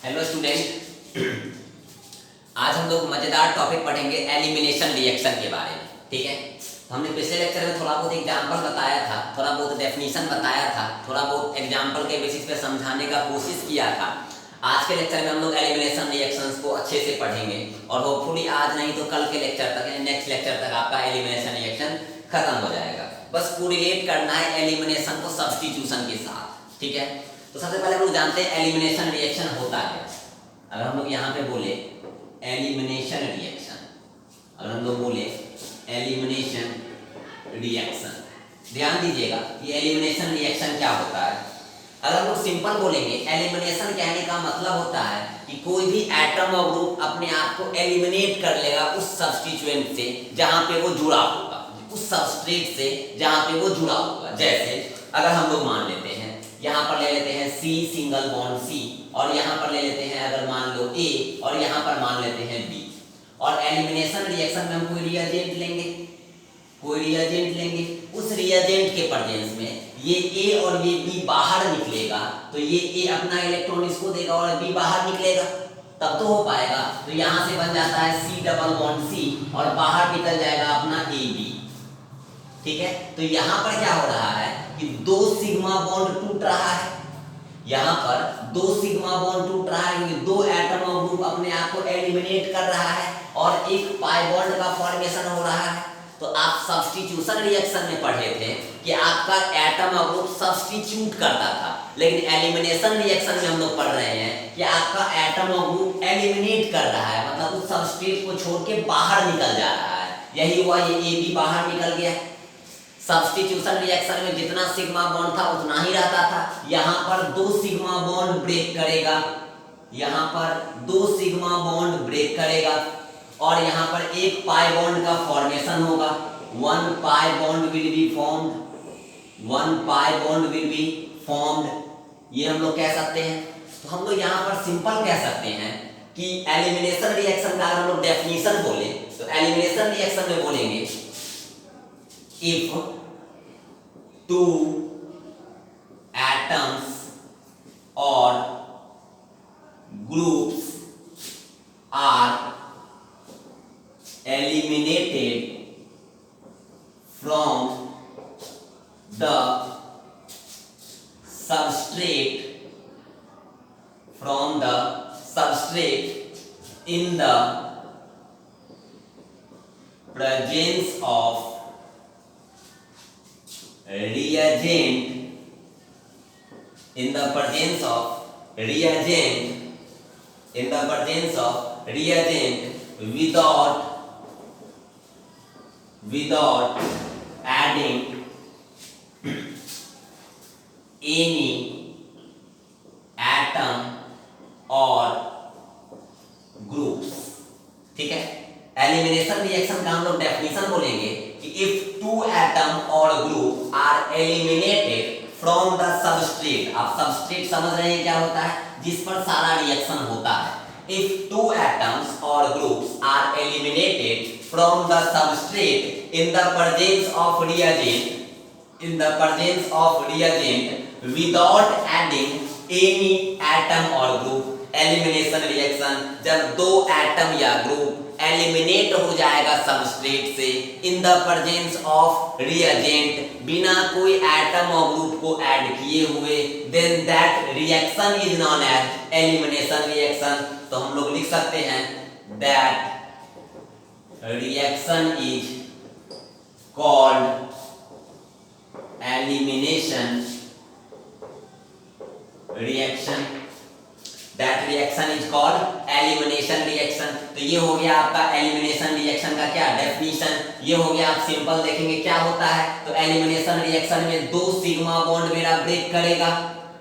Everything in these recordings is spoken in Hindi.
हेलो स्टूडेंट, आज हम लोग मजेदार टॉपिक पढ़ेंगे एलिमिनेशन रिएक्शन के बारे में। ठीक है, तो हमने पिछले लेक्चर में थोड़ा बहुत एग्जांपल बताया था, थोड़ा बहुत डेफिनेशन बताया था, थोड़ा बहुत एग्जांपल के बेसिस पे समझाने का कोशिश किया था। आज के लेक्चर में हम लोग एलिमिनेशन रिएक्शंस को अच्छे से पढ़ेंगे और होपफुली आज नहीं तो कल के लेक्चर तक यानी नेक्स्ट लेक्चर तक आपका एलिमिनेशन रिएक्शन खत्म हो जाएगा। बस कोरिलेट करना है एलिमिनेशन को सब्स्टिट्यूशन के साथ। ठीक है, तो सबसे पहले हम लोग जानते हैं एलिमिनेशन रिएक्शन होता है। अगर हम लोग यहाँ पे बोले एलिमिनेशन रिएक्शन, अगर हम लोग बोले एलिमिनेशन रिएक्शन, ध्यान दीजिएगा ये एलिमिनेशन रिएक्शन क्या होता है। अगर हम लोग सिंपल बोलेंगे, एलिमिनेशन कहने का मतलब होता है कि कोई भी एटम और ग्रुप अपने आप को एलिमिनेट कर लेगा उस सब्स्टिट्यूएंट से जहां पे वो जुड़ा होगा, उस सबस्ट्रेट से जहां पे वो जुड़ा होगा। जैसे अगर हम लोग मान लेते हैं, यहाँ पर ले लेते हैं C सिंगल बॉन्ड C, और यहाँ पर ले लेते हैं अगर मान लो A, और यहाँ पर मान लेते हैं B, और एलिमिनेशन रिएक्शन में हम कोई रिएजेंट लेंगे, कोई रिएजेंट लेंगे, उस रिएजेंट के प्रेजेंस में ये A और ये B बाहर निकलेगा, तो ये A अपना इलेक्ट्रॉन इसको देगा और B बाहर निकलेगा, तब तो हो पाएगा। तो यहाँ से बन जाता है C डबल बॉन्ड C और बाहर निकल जाएगा अपना AB। ठीक है, तो यहाँ पर क्या हो रहा है कि दो सिग्मा बॉन्ड टूट रहा है, यहाँ पर दो सिग्मा बॉन्ड टूट रहा है क्योंकि दो एटम और ग्रुप अपने आप को एलिमिनेट कर रहा है और एक पाई बॉन्ड का फॉर्मेशन हो रहा है। तो आप सब्स्टिट्यूशन रिएक्शन में पढ़े थे कि आपका एटम और ग्रुप सब्स्टिट्यूट करता था, लेकिन एलिमिनेशन रिएक्शन में हम लोग पढ़ रहे हैं कि आपका एटम और ग्रुप एलिमिनेट कर रहा है, मतलब उस सबस्ट्रेट को छोड़ के बाहर निकल जा रहा है। यही हुआ, ये ए भी बाहर निकल गया। सब्स्टिट्यूशन रिएक्शन में जितना सिग्मा बॉन्ड था उतना ही रहता था, यहाँ पर दो सिग्मा बॉन्ड ब्रेक करेगा, यहाँ पर दो सिग्मा बॉन्ड ब्रेक करेगा और यहाँ पर एक पाई बॉन्ड का फॉर्मेशन होगा। One pi bond will be formed, one pi bond will be formed, ये हम लोग कह सकते हैं। तो हम लोग यहाँ पर सिंपल कह सकते हैं कि एलिमिनेशन रिएक्शन का अगर हम लोग डेफिनेशन बोले तो एलिमिनेशन रिएक्शन में बोलेंगे if two atoms or groups are eliminated from the substrate, from the substrate in the presence of reagent, in the presence of reagent, in the presence of reagent without adding any atom or groups। ठीक है, एलिमिनेशन रिएक्शन का हम लोग डेफिनेशन बोलेंगे कि इफ टू एटम और group are eliminated from the substrate. आप सबस्ट्रेट समझ रहे हैं क्या होता है, जिस पर सारा रिएक्शन होता है। इफ टू एटम्स और groups are eliminated from the substrate in the presence of reagent, in the presence of reagent without adding any atom or group। Elimination reaction जब दो एटम या ग्रुप एलिमिनेट हो जाएगा सबस्ट्रेट से in the presence of reagent, बिना कोई एटम और ग्रुप को ऐड किए हुए, then that reaction is known as elimination reaction. तो हम लोग लिख सकते हैं that reaction is called elimination reaction, that reaction is called elimination reaction। तो ये हो गया आपका elimination reaction का क्या डेफिनेशन, ये हो गया। आप सिंपल देखेंगे क्या होता है, तो elimination reaction में दो सिग्मा बॉन्ड मेरा ब्रेक करेगा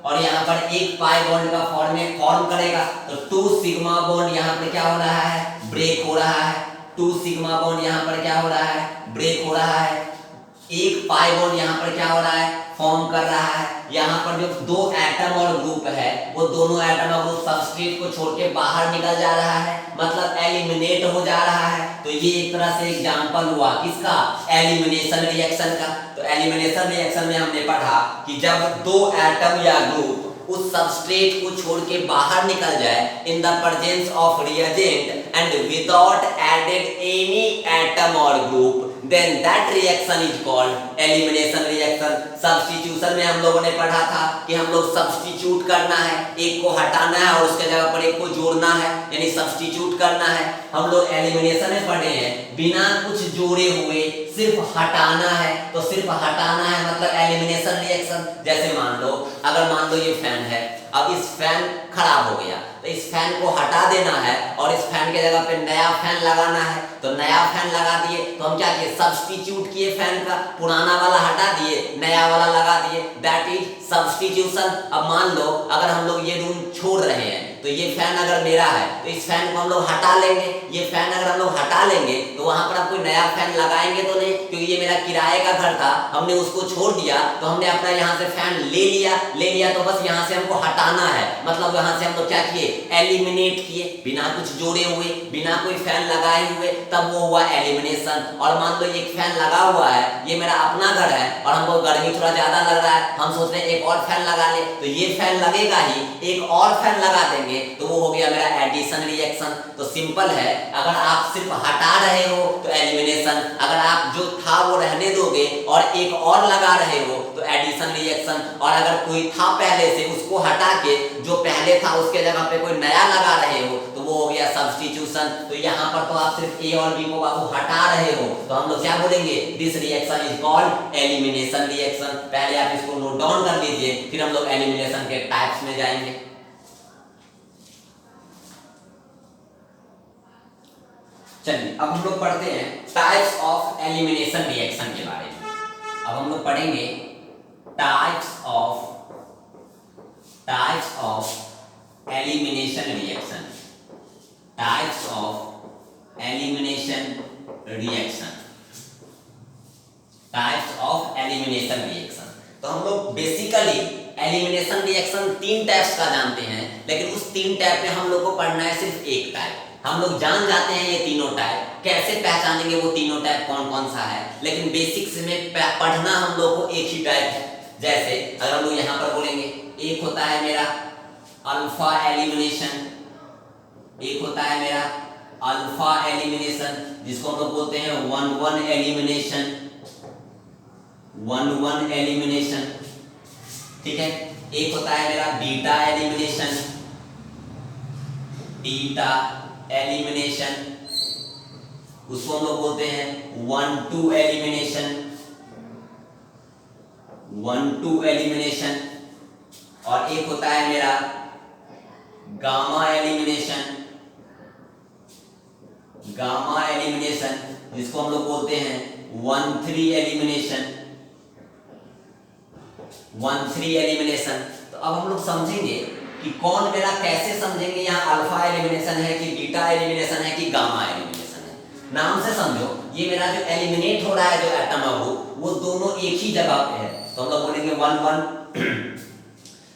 और यहाँ पर एक पाई बॉन्ड का फॉर्म करेगा। तो टू सिग्मा बॉन्ड यहाँ पर क्या हो रहा है, ब्रेक हो रहा है। टू सिग्मा बॉन्ड यहाँ पर क्या हो रहा है, ब्रेक हो रहा है। एक पाई बॉन्ड यहाँ पर क्या हो रहा है, फॉर्म कर रहा है। यहाँ पर जो दो एटम और ग्रुप है वो दोनों एटम और ग्रुप सबस्ट्रेट को छोड़ के बाहर निकल जा रहा है, मतलब एलिमिनेट हो जा रहा है। तो ये एक तरह से एग्जांपल हुआ किसका, एलिमिनेशन रिएक्शन का। तो एलिमिनेशन रिएक्शन में हमने पढ़ा कि जब दो एटम या ग्रुप उस सबस्ट्रेट को छोड़ के बाहर निकल जाए in the presence of reagent and without added any atom और group, then that reaction is called elimination reaction। Substitution में हम लोगों ने पढ़ा था कि हम लोग सब्स्टिट्यूट करना है, एक को हटाना है और उसके जगह पर एक को जोड़ना है, यानी सब्स्टिट्यूट करना है। हम लोग एलिमिनेशन में पढ़े हैं बिना कुछ जोड़े हुए सिर्फ हटाना है, तो सिर्फ हटाना है मतलब एलिमिनेशन रिएक्शन। जैसे मान लो ये फैन है, अब इस फैन खराब हो गया तो इस फैन को हटा देना है और इस फैन के जगह पे नया फैन लगाना है, तो नया फैन लगा दिए तो हम क्या किए, सब्स्टिट्यूट किए फैन का, पुराना वाला हटा दिए नया वाला लगा दिए, दैट इज सब्स्टिट्यूशन। अब मान लो अगर हम लोग ये रूम छोड़ रहे हैं तो ये फैन अगर मेरा है तो इस फैन को हम लोग हटा लेंगे, ये फैन अगर हम लोग हटा लेंगे तो वहां पर आप कोई नया फैन लगाएंगे तो नहीं, क्योंकि ये मेरा किराए का घर था, हमने उसको छोड़ दिया तो हमने अपना यहाँ से फैन ले लिया तो बस यहाँ से हमको हटाना है, मतलब यहाँ से हम लोग क्या किए, एलिमिनेट किए, बिना कुछ जोड़े हुए, बिना कोई फैन लगाए हुए, तब वो हुआ एलिमिनेशन। और मान लो एक फैन लगा हुआ है, ये मेरा अपना घर है और हमको गर्मी थोड़ा ज्यादा लग रहा है, हम सोच रहे हैं एक और फैन लगा ले, तो ये फैन लगेगा ही, एक और फैन लगा देंगे तो वो हो गया मेरा एडिशन रिएक्शन। तो सिंपल है, अगर आप सिर्फ हटा रहे हो तो एलिमिनेशन, अगर आप जो था वो रहने दोगे और एक और लगा रहे हो तो एडिशन रिएक्शन, और अगर कोई था पहले से उसको हटा के जो पहले था उसके जगह पे कोई नया लगा रहे हो तो वो हो गया सब्स्टिट्यूशन। तो यहाँ पर तो आप सिर्फ ए और बी को बाबू हटा रहे हो तो हम लोग क्या बोलेंगे, this reaction is called elimination reaction. पहले आप इसको नोट डाउन कर लीजिए, फिर हम लोग एलिमिनेशन के टाइप्स में जाएंगे। चलिए अब हम लोग पढ़ते हैं टाइप्स ऑफ एलिमिनेशन रिएक्शन के बारे में। अब हम लोग पढ़ेंगे types of elimination reaction, types of elimination reaction, types of elimination reaction. तो हम लोग बेसिकली एलिमिनेशन रिएक्शन 3 टाइप्स का जानते हैं, लेकिन उस 3 टाइप में हम लोग को पढ़ना है सिर्फ एक टाइप। हम लोग जान जाते हैं ये तीनों टाइप, कैसे पहचानेंगे वो तीनों टाइप कौन कौन सा है, लेकिन बेसिक्स में पढ़ना हम लोग को एक ही टाइप है। जैसे अगर हम लोग यहाँ पर बोलेंगे, एक होता है मेरा अल्फा एलिमिनेशन, एक होता है मेरा अल्फा एलिमिनेशन जिसको हम लोग बोलते हैं 1-1 एलिमिनेशन, 1-1 एलिमिनेशन, ठीक है। एक होता है मेरा बीटा एलिमिनेशन, बीटा एलिमिनेशन, उसको हम लोग बोलते हैं 1-2 एलिमिनेशन, 1-2 एलिमिनेशन। और एक होता है मेरा गामा एलिमिनेशन, गामा एलिमिनेशन जिसको हम लोग बोलते हैं 1-3 एलिमिनेशन, 1-3 एलिमिनेशन। तो अब हम लोग समझेंगे कि कौन मेरा, कैसे समझेंगे यहाँ अल्फा एलिमिनेशन है कि बीटा एलिमिनेशन है कि गामा एलिमिनेशन है। नाम से समझो, ये मेरा जो एलिमिनेट हो रहा है जो एटम है वो दोनों एक ही जगह पे है, तो हम लोग बोलेंगे 1-1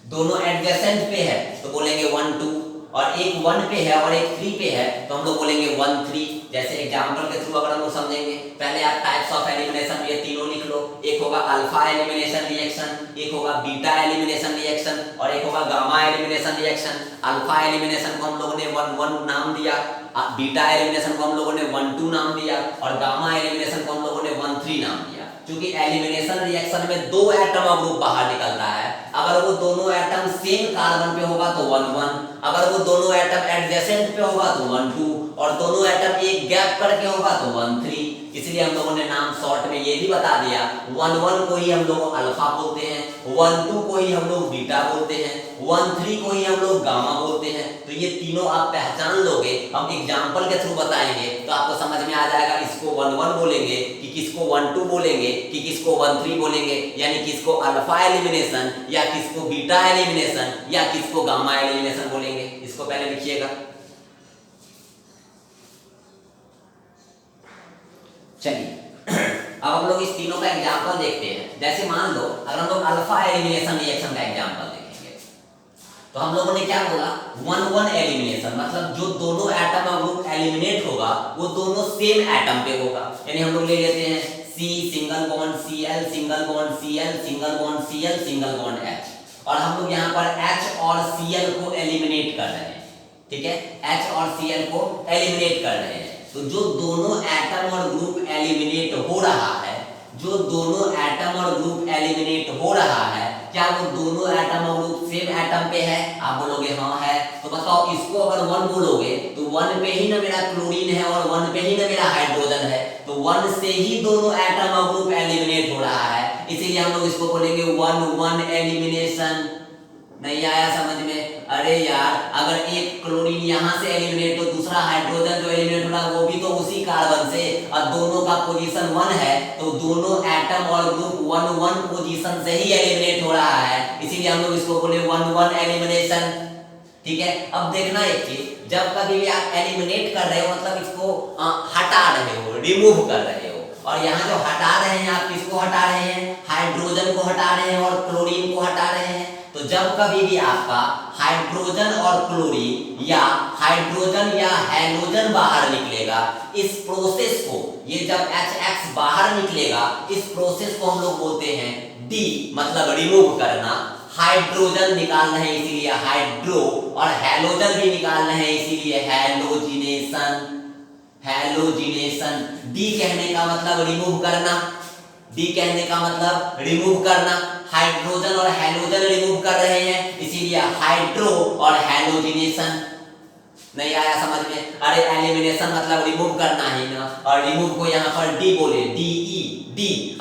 दोनों एडजेसेंट पे है तो बोलेंगे 1-2, और एक 1 पे है और एक 3 पे है तो हम लोग बोलेंगे 1-3। जैसे एग्जांपल के थ्रू अगर हम लोग समझेंगे, पहले आप टाइप्स ऑफ एलिमिनेशन ये तीनों लिख लो, एक होगा अल्फा एलिमिनेशन रिएक्शन, एक होगा बीटा एलिमिनेशन रिएक्शन और एक होगा gamma elimination reaction. Alpha elimination को हम लोगों ने 1-1 नाम दिया, बीटा एलिमिनेशन को हम लोगों ने 1-2 नाम दिया और गामा एलिमिनेशन को हम लोगों ने 1-3 नाम दिया। क्योंकि एलिमिनेशन रिएक्शन में 2 एटम का ग्रुप बाहर निकलता है, अगर वो दोनों एटम सेम कार्बन पे होगा तो 1-1, अगर वो दोनों एटम एडजेसेंट पे होगा तो 1-2 और दोनों एटम एक गैप करके होगा तो 1-3। इसलिए हम लोगों ने नाम शॉर्ट में ये भी बता दिया, 1-1 को ही हम लोग अल्फा बोलते हैं, 1-2 को ही हम लोग बीटा बोलते हैं, 1-3 को ही हम लोग गामा बोलते हैं। तो ये तीनों आप पहचान लोगे, हम एग्जांपल के थ्रू बताएंगे तो आपको समझ में आ जाएगा इसको 1-1 बोलेंगे कि किसको 1-2 बोलेंगे कि किसको 1-3 बोलेंगे, यानी किसको अल्फा एलिमिनेशन या किसको बीटा एलिमिनेशन या किसको गामा एलिमिनेशन बोलेंगे। इसको पहले लिखिएगा। चलिए अब हम लोग इस तीनों का एग्जांपल देखते हैं। जैसे मान लो अगर हम लोग अल्फा एलिमिनेशन रिएक्शन का एग्जांपल देखेंगे तो हम लोगों ने क्या बोला, 1-1 एलिमिनेशन, मतलब जो दोनों एटम का ग्रुप एलिमिनेट होगा वो दोनों सेम एटम पे होगा। यानी हम लोग ले लेते हैं C single bond Cl single bond Cl single bond Cl single bond H, और हम लोग यहाँ पर H और Cl को एलिमिनेट कर रहे हैं, ठीक है, H और Cl को एलिमिनेट कर रहे हैं। तो जो दोनों एटम और ग्रुप एलिमिनेट हो रहा है, जो दोनों एटम और ग्रुप एलिमिनेट हो रहा है, क्या वो दोनों एटम और ग्रुप सेम एटम पे है? आप बोलोगे हाँ है। तो बताओ, इसको अगर 1 बोलोगे तो 1 पे ही ना मेरा क्लोरीन है और 1 पे ही ना मेरा हाइड्रोजन है, तो 1 से ही दोनों एटम और ग्रुप एलिमिनेट हो रहा है, इसीलिए हम लोग इसको बोलेंगे 1-1 एलिमिनेशन। नहीं आया समझ में? अरे यार, अगर एक क्लोरीन यहाँ से एलिमिनेट तो दूसरा हाइड्रोजन जो एलिमिनेट हो रहा है वो भी तो उसी कार्बन से, और दोनों का पोजीशन 1 है, तो दोनों एटम और ग्रुप 1-1 पोजीशन से ही एलिमिनेट हो रहा है, इसीलिए हम लोग इसको बोले 1-1 एलिमिनेशन। ठीक है, अब देखना एक चीज, जब कभी भी आप एलिमिनेट कर रहे हो मतलब इसको हटा रहे हो, रिमूव कर रहे हो, और यहाँ जो हटा रहे हैं आप किसको हटा रहे हैं? हाइड्रोजन को हटा रहे हैं और क्लोरीन को हटा रहे हैं। तो जब कभी भी आपका हाइड्रोजन और क्लोरीन या हाइड्रोजन या हैलोजन बाहर निकलेगा, इस प्रोसेस को, ये जब HX बाहर निकलेगा, इस प्रोसेस को हम लोग बोलते हैं डी, मतलब रिमूव करना। हाइड्रोजन निकाल रहे हैं इसीलिए हाइड्रो, और हैलोजन भी निकाल रहे हैं इसीलिए हैलोजिनेशन। हैलोजिनेशन, डी कहने का मतलब रिमूव करना, डी कहने का मतलब रिमूव करना। हाइड्रोजन और हैलोजन रिमूव कर रहे हैं इसीलिए हाइड्रो और हैलोजिनेशन। नहीं आया समझ में? अरे एलिमिनेशन मतलब रिमूव करना ही ना, और रिमूव को यहाँ पर डी बोले, डी।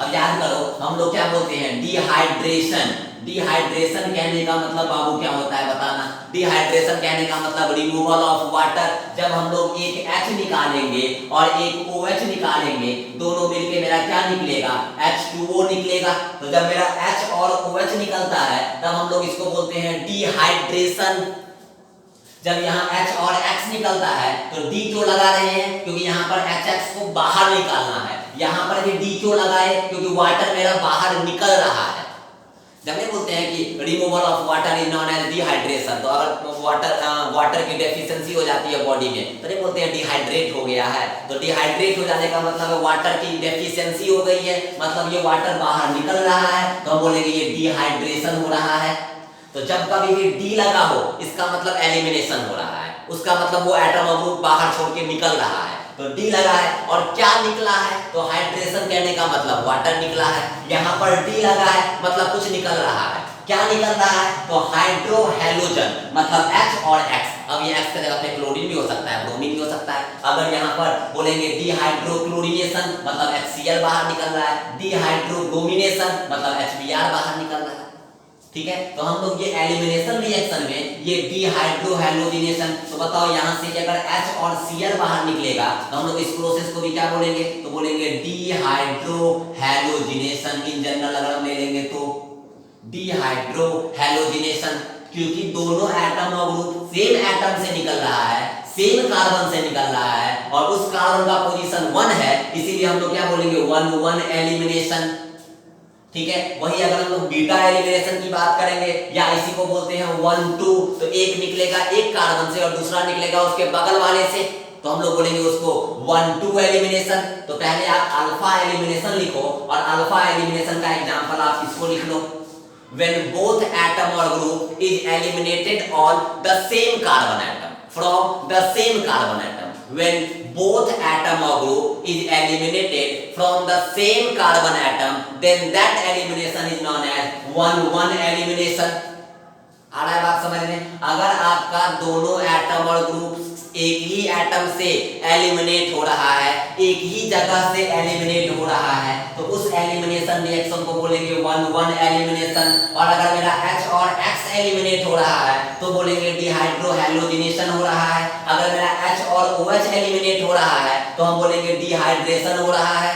अब याद करो, हम लोग क्या बोलते हैं? डिहाइड्रेशन। डिहाइड्रेशन कहने का मतलब बाबू क्या होता है बताना? डिहाइड्रेशन कहने का मतलब रिमूवल ऑफ वाटर। जब हम लोग एक H निकालेंगे और एक OH निकालेंगे, दोनों मिलके मेरा क्या निकलेगा? H2O निकलेगा। तो जब मेरा H और OH निकलता है तब हम लोग इसको बोलते हैं डिहाइड्रेशन। जब यहाँ H और X निकलता है तो D क्यों लगा रहे हैं? क्योंकि यहाँ पर HX को बाहर निकालना है। यहाँ पर भी D क्यों लगाए? क्योंकि वाटर मेरा बाहर निकल रहा है। जब ये बोलते हैं कि removal of water is known as dehydration, तो अगर वाटर की डेफिशिएंसी हो जाती है बॉडी में तो ये बोलते हैं डिहाइड्रेट हो गया है। तो डिहाइड्रेट हो जाने का मतलब वाटर की डेफिशिएंसी हो गई है, मतलब ये वाटर बाहर निकल रहा है, तो हम बोलेंगे ये डिहाइड्रेशन हो रहा है। तो जब कभी भी डी लगा हो इसका मतलब एलिमिनेशन हो रहा है, उसका मतलब वो एटम और ग्रुप बाहर छोड़ के निकल रहा है। तो डी लगा है और क्या निकला है? तो हाइड्रेशन कहने का मतलब वाटर निकला है। यहाँ पर डी लगा है मतलब कुछ निकल रहा है। क्या निकल रहा है? तो हाइड्रो हैलोजन, मतलब H और X। अब ये X के जगह पे क्लोरीन भी हो सकता है, ब्रोमीन भी हो सकता है। अगर यहाँ पर बोलेंगे डिहाइड्रोक्लोरिनेशन मतलब HCl बाहर निकल रहा है, डिहाइड्रोब्रोमिनेशन मतलब HBr बाहर निकल रहा है। ठीक है, तो हम लोग ये एलिमिनेशन रिएक्शन में ये डिहाइड्रोहैलोजिनेशन, तो बताओ यहाँ से अगर H और Cl बाहर निकलेगा तो हम लोग इस प्रोसेस को भी क्या बोलेंगे? तो बोलेंगे डिहाइड्रोहैलोजिनेशन। इन जनरल अगर हम ले लेंगे तो डिहाइड्रोहैलोजिनेशन, क्योंकि दोनों एटम और ग्रुप सेम एटम से निकल रहा है, सेम कार्बन से निकल रहा है, और उस कार्बन का पोजीशन 1 है, इसीलिए हम लोग क्या बोलेंगे? 1-1 एलिमिनेशन। ठीक है, वही अगर हम लोग बीटा एलिमिनेशन की बात करेंगे या इसी को बोलते हैं 1-2, तो एक निकलेगा एक कार्बन से और दूसरा निकलेगा उसके बगल वाले से, तो हम लोग बोलेंगे उसको 1-2 एलिमिनेशन। तो पहले आप अल्फा एलिमिनेशन लिखो, और अल्फा एलिमिनेशन का एग्जांपल आप इसको लिख लो, when both atom or group is eliminated on the same carbon atom from the same carbon atom, when both atom or group is eliminated from the same carbon atom, then that elimination is known as 1-1 elimination। आ रहा है बात समझ में? अगर आपका दोनों एटम और ग्रुप एक ही एटम से एलिमिनेट हो रहा है, एक ही जगह से एलिमिनेट हो रहा है, तो उस एलिमिनेशन रिएक्शन को बोलेंगे 1-1 एलिमिनेशन। और अगर मेरा H और X एलिमिनेट हो रहा है तो बोलेंगे डिहाइड्रोहैलोजिनेशन हो रहा है। अगर मेरा H और OH एलिमिनेट हो रहा है तो हम बोलेंगे डिहाइड्रेशन हो रहा है।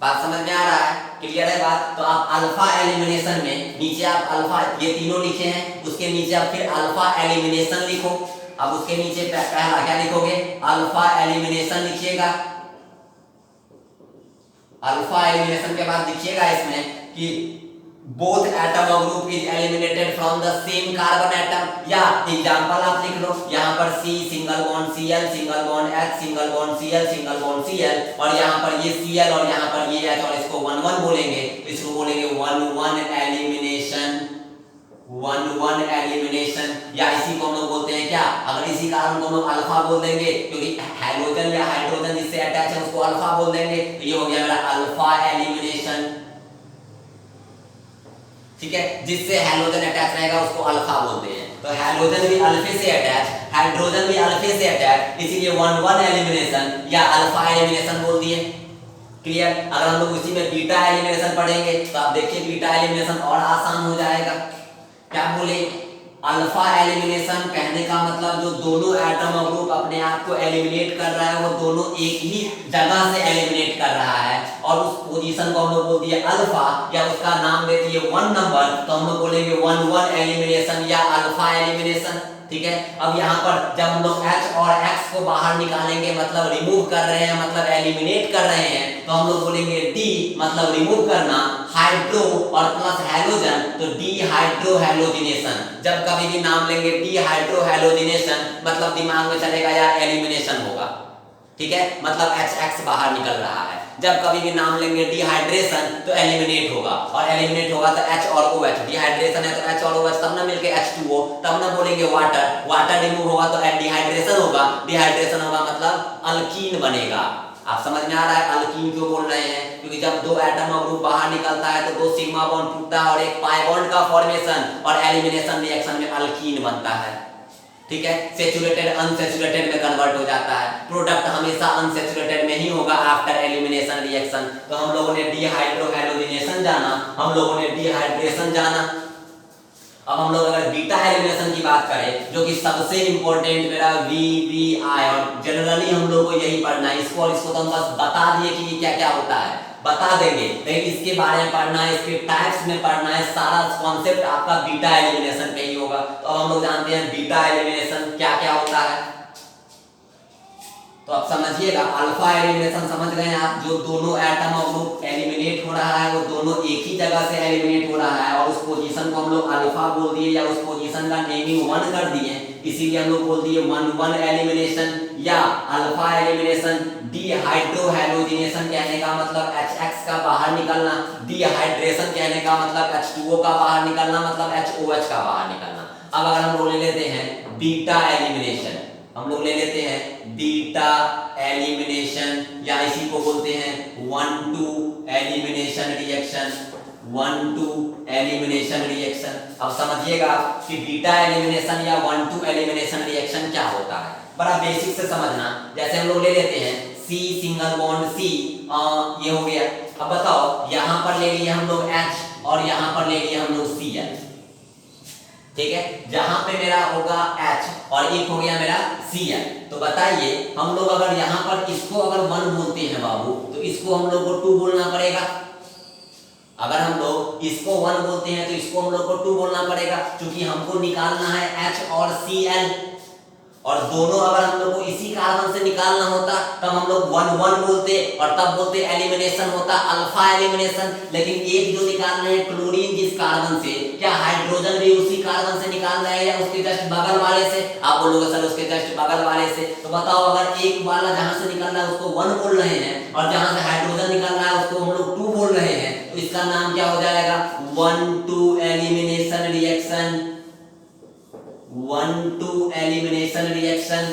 बात समझ में आ रहा है? क्लियर है बात? तो आप अल्फा एलिमिनेशन में नीचे आप अल्फा ये तीनों लिखे हैं, उसके नीचे आप फिर अल्फा एलिमिनेशन लिखो। अब उसके नीचे पहला क्या लिखोगे? अल्फा एलिमिनेशन लिखिएगा। अल्फा एलिमिनेशन के बाद लिखिएगा इसमें कि both atom or group is eliminated from the same carbon atom, या एग्जांपल आप लिख लो यहाँ पर C single bond Cl single bond H single bond Cl single bond Cl, और यहाँ पर ये Cl और यहाँ पर ये H, और इसको 1-1 बोलेंगे, इसको बोलेंगे 1-1 एलिमिनेशन। वन वन एलिमिनेशन, या इसी को हम लोग बोलते हैं क्या, अगर इसी कारण को हम लोग अल्फा बोल देंगे क्योंकि हैलोजन या हाइड्रोजन जिससे अटैच है उसको अल्फा बोल देंगे, तो ये हो गया मेरा अल्फा एलिमिनेशन। ठीक है, जिससे हैलोजन अटैच रहेगा उसको अल्फा बोलते हैं। तो हैलोजन भी अल्फे से अटैच, हाइड्रोजन भी अल्फे से अटैच, इसीलिए वन वन एलिमिनेशन या अल्फा एलिमिनेशन बोल दिए। क्लियर। अगर हम लोग उसी में बीटा एलिमिनेशन पढ़ेंगे तो आप देखिए बीटा एलिमिनेशन और आसान हो जाएगा। क्या बोले, अल्फा एलिमिनेशन कहने का मतलब जो दोनों एटम और ग्रुप अपने आप को एलिमिनेट कर रहा है वो दोनों एक ही जगह से एलिमिनेट कर रहा है, और उस पोजीशन को हम लोग बोल दिए अल्फा, या उसका नाम दे दिए 1 नंबर, तो हम लोग बोलेंगे 1 1 एलिमिनेशन या अल्फा एलिमिनेशन। ठीक है, अब यहाँ पर जब हम लोग H और X को बाहर निकालेंगे मतलब रिमूव कर रहे हैं, मतलब एलिमिनेट कर रहे हैं, तो हम लोग बोलेंगे D मतलब रिमूव करना, हाइड्रो और प्लस हैलोजन तो डी हाइड्रो हैलोजिनेशन। जब कभी भी नाम लेंगे डी हाइड्रो हैलोजिनेशन मतलब दिमाग में चलेगा यार एलिमिनेशन होगा। ठीक है, मतलब HX बाहर निकल रहा है। जब कभी भी नाम लेंगे डिहाइड्रेशन तो एलिमिनेट होगा, और एलिमिनेट होगा तो H और OH, डिहाइड्रेशन है तो H और OH तब ना मिलके H2O, तब ना बोलेंगे वाटर, वाटर रिमूव होगा तो डिहाइड्रेशन होगा, डिहाइड्रेशन होगा मतलब अल्कीन बनेगा। आप समझ में आ रहा है अल्कीन क्यों बोल रहे हैं, क्योंकि जब दो एटम और ग्रुप बाहर निकलता है तो दो सिग्मा बॉन्ड टूटता है और एक पाई बॉन्ड का फॉर्मेशन, और एलिमिनेशन रिएक्शन में अल्कीन बनता है। ठीक है, सेचुरेटेड अनसेचुरेटेड में कन्वर्ट हो जाता है, प्रोडक्ट हमेशा अनसेचुरेटेड में ही होगा आफ्टर एलिमिनेशन रिएक्शन। तो हम लोगों ने डीहाइड्रो हैलोजिनेशन जाना, हम लोगों ने डिहाइड्रेशन जाना। अब हम लोग अगर बीटा एलिमिनेशन की बात करें जो कि सबसे इंपॉर्टेंट मेरा VVI, और जनरली हम लोग को यही पढ़ना है, इसको और इसको तो हम बस बता दिए कि ये क्या क्या होता है, बता देंगे, लेकिन इसके बारे में पढ़ना है, इसके टाइप्स में पढ़ना है, सारा कॉन्सेप्ट आपका बीटा एलिमिनेशन पे ही होगा। तो अब हम लोग जानते हैं बीटा एलिमिनेशन क्या क्या होता है। तो अब समझिएगा, अल्फा एलिमिनेशन समझ गए आप, जो दोनों एटम और ग्रुप एलिमिनेट हो रहा है वो दोनों एक ही जगह से एलिमिनेट हो रहा है, और उस पोजीशन को हम लोग अल्फा बोल दिए, या उस पोजीशन का नेमिंग 1 कर दिए, इसीलिए हम लोग बोल दिए 1 1 एलिमिनेशन या अल्फा एलिमिनेशन। डिहाइड्रो हैलोजिनेशन कहने का मतलब HX का बाहर निकलना, डिहाइड्रेशन कहने का मतलब H2O का बाहर निकलना, मतलब HOH का बाहर निकलना। अब अगर हम लोग ले लेते हैं बीटा एलिमिनेशन, हम लोग ले लेते हैं बीटा एलिमिनेशन, या इसी को बोलते हैं 1-2 एलिमिनेशन रिएक्शन, 1-2 एलिमिनेशन रिएक्शन। अब समझिएगा कि बीटा एलिमिनेशन या 1-2 एलिमिनेशन रिएक्शन क्या होता है, बड़ा बेसिक से समझना। जैसे हम लोग ले लेते हैं C सिंगल बॉन्ड C, ये हो गया। अब बताओ, यहां पर ले लिए हम लोग H और यहां पर ले लिए हम लोग Cl। ठीक है, जहां पे मेरा होगा H और एक हो गया मेरा Cl, तो बताइए हम लोग अगर यहां पर इसको अगर 1 बोलते हैं बाबू, तो इसको हम लोग को 2 बोलना पड़ेगा। अगर हम लोग इसको 1 बोलते हैं तो इसको हम लोग को 2 बोलना पड़ेगा, क्योंकि हमको निकालना है H और Cl, और दोनों अगर हम लोग को इसी कार्बन से निकालना होता तब हम लोग 1 1 बोलते और तब बोलते एलिमिनेशन होता अल्फा एलिमिनेशन। लेकिन एक जो निकाल रहे हैं क्लोरीन जिस कार्बन से, क्या हाइड्रोजन भी उसी कार्बन से निकाल रहे हैं या उसके जस्ट बगल वाले से? आप बोलोगे सर उसके जस्ट बगल वाले से, तो बताओ अगर एक वाला जहां से निकल रहा है उसको 1 बोल रहे हैं और जहां से हाइड्रोजन निकल रहा है उसको हम लोग 2 बोल रहे हैं, तो इसका नाम क्या हो जाएगा? 1-2 एलिमिनेशन रिएक्शन, 1-2 एलिमिनेशन रिएक्शन।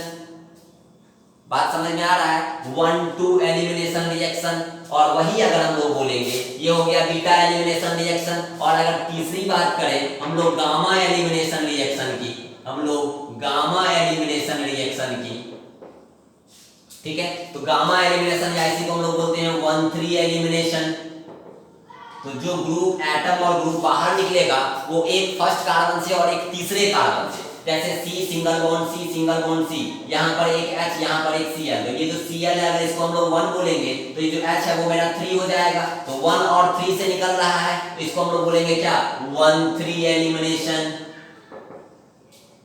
बात समझ में आ रहा है? 1-2 एलिमिनेशन रिएक्शन। और वही अगर हम लोग बोलेंगे, ये हो गया बीटा एलिमिनेशन रिएक्शन। और अगर तीसरी बात करें हम लोग गामा एलिमिनेशन रिएक्शन की, हम लोग गामा एलिमिनेशन रिएक्शन की, ठीक है, तो गामा एलिमिनेशन या इसी को हम लोग बोलते हैं 1-3 एलिमिनेशन। तो जो ग्रुप एटम और ग्रुप बाहर निकलेगा वो एक फर्स्ट कार्बन से और एक तीसरे कार्बन से, जैसे C single bond C single bond C, यहाँ पर एक H यहाँ पर एक Cl, तो ये जो Cl है अगर इसको हम लोग 1 बोलेंगे तो ये जो H है वो मेरा 3 हो जाएगा। तो 1 और 3 से निकल रहा है तो इसको हम लोग बोलेंगे क्या? 1-3 एलिमिनेशन,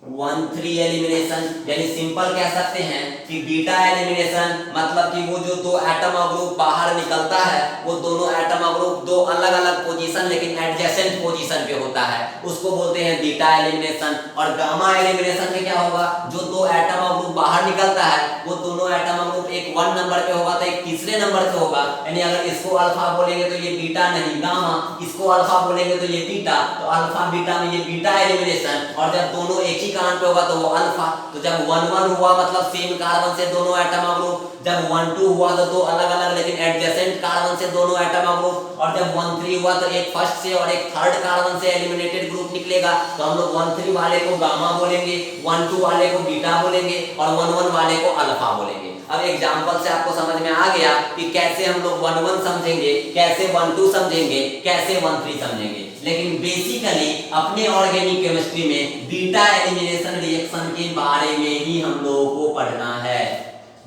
1,3 एलिमिनेशन, यानी सिंपल कह सकते हैं कि बीटा एलिमिनेशन मतलब कि वो जो दो एटम और ग्रुप बाहर निकलता है वो दोनों एटम और ग्रुप दो अलग अलग पोजीशन लेकिन एडजेसेंट पोजीशन पे होता है, उसको बोलते हैं बीटा एलिमिनेशन। और गामा एलिमिनेशन में क्या होगा, जो दो एटम और ग्रुप बाहर निकलता है वो दोनों एटम और ग्रुप एक 1 नंबर पे होगा तो एक तीसरे नंबर पे होगा, यानी अगर इसको अल्फा बोलेंगे तो ये बीटा नहीं गामा, इसको अल्फा बोलेंगे तो ये बीटा, तो अल्फा बीटा में ये बीटा एलिमिनेशन। और जब दोनों एक ही कार्बन पे होगा तो वो अल्फा। तो जब 1,1 हुआ मतलब सेम कार्बन से दोनों एटम और ग्रुप, जब 1,2 हुआ तो दो अलग अलग लेकिन एडजेसेंट कार्बन से दोनों एटम और ग्रुप, और जब 1,3 हुआ तो एक फर्स्ट से और एक थर्ड कार्बन से एलिमिनेटेड ग्रुप निकलेगा। तो हम लोग 1,3 वाले को गामा बोलेंगे, 1,2 वाले को बीटा बोलेंगे और 1,1 वाले को अल्फा बोलेंगे। अब एग्जांपल से आपको समझ में आ गया कि कैसे हम लोग 1,1 समझेंगे, कैसे 1,2 समझेंगे, कैसे 1,3 समझेंगे। लेकिन बेसिकली अपने ऑर्गेनिक केमिस्ट्री में बीटा एलिमिनेशन रिएक्शन के बारे में ही हम लोगों को पढ़ना है,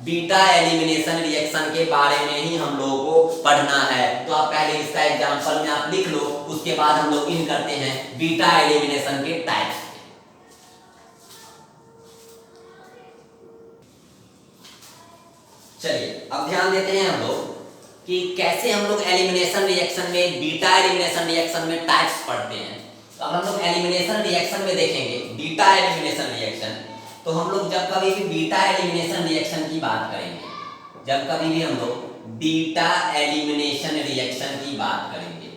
बीटा एलिमिनेशन रिएक्शन के बारे में ही हम लोगों को पढ़ना है। तो आप पहले इसका एग्जांपल में आप लिख लो, उसके बाद हम लोग इन करते हैं बीटा एलिमिनेशन के टाइप्स। चलिए अब ध्यान देते हैं हम लोग कि कैसे हम लोग एलिमिनेशन रिएक्शन में, बीटा एलिमिनेशन रिएक्शन में टाइप्स पढ़ते हैं। तो अब हम लोग एलिमिनेशन रिएक्शन में देखेंगे बीटा एलिमिनेशन रिएक्शन। तो हम लोग जब कभी भी बीटा एलिमिनेशन रिएक्शन की बात करेंगे, जब कभी भी हम लोग बीटा एलिमिनेशन रिएक्शन की बात करेंगे,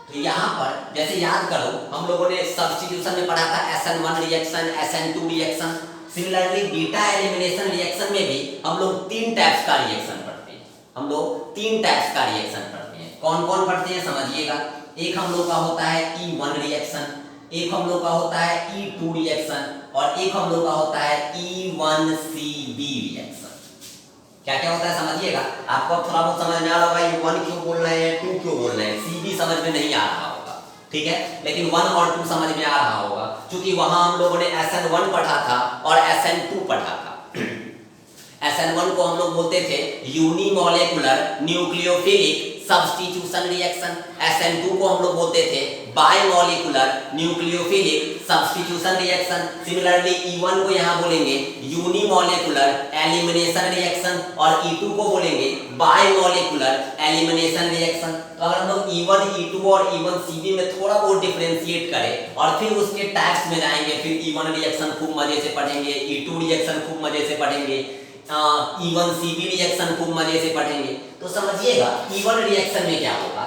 तो यहाँ पर जैसे याद करो हम लोगों ने सब्स्टिट्यूशन में पढ़ा था SN1 reaction, SN2 reaction. Similarly beta elimination reaction में भी हम लोग 3 टाइप्स का रिएक्शन पढ़ते हैं, हम लोग 3 टाइप्स का रिएक्शन पढ़ते हैं। कौन कौन पढ़ते हैं समझिएगा। एक हम लोग का होता है E1 रिएक्शन, एक हम लोग का होता है E2 रिएक्शन और एक हम लोग का होता है E1CB रिएक्शन। क्या क्या होता है समझिएगा। आपको थोड़ा बहुत समझ में आ रहा होगा ये 1 क्यों बोल रहे हैं, 2 क्यों बोल रहे हैं, CB समझ में नहीं आ रहा होगा, ठीक है, लेकिन 1 और 2 समझ में आ रहा होगा क्योंकि वहां हम लोगों ने SN1 पढ़ा था और SN2 पढ़ा था। SN1 को हम लोग बोलते थे यूनिमोलेकुलर न्यूक्लियोफिलिक सब्स्टिट्यूशन रिएक्शन, SN2 को हम लोग बोलते थे bimolecular nucleophilic substitution reaction. Similarly E1 को यहाँ बोलेंगे यूनिमोलेकुलर एलिमिनेशन रिएक्शन और E2 को बोलेंगे बायमोलिकुलर एलिमिनेशन रिएक्शन। तो अगर हम लोग E1, E2 और E1CB में थोड़ा बहुत डिफरेंशिएट करें और फिर उसके टाइप्स में जाएंगे, फिर E1 रिएक्शन खूब मजे से पढ़ेंगे, E2 रिएक्शन खूब मजे से पढ़ेंगे, E1CB रिएक्शन खूब मजे से पढ़ेंगे। तो समझिएगा E1 रिएक्शन में क्या होगा।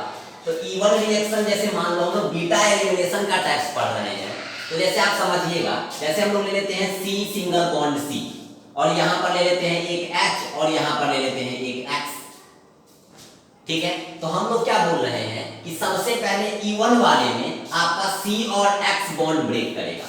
तो E1 रिएक्शन जैसे मान लो हम लोग बीटा एलिमिनेशन का टाइप्स पढ़ रहे हैं, तो जैसे आप समझिएगा, जैसे हम लोग ले लेते हैं C सिंगल बॉन्ड C और यहाँ पर ले लेते हैं एक H और यहाँ पर ले लेते हैं एक X, ठीक है। तो हम लोग क्या बोल रहे हैं कि सबसे पहले E1 वाले में आपका C और X बॉन्ड ब्रेक करेगा,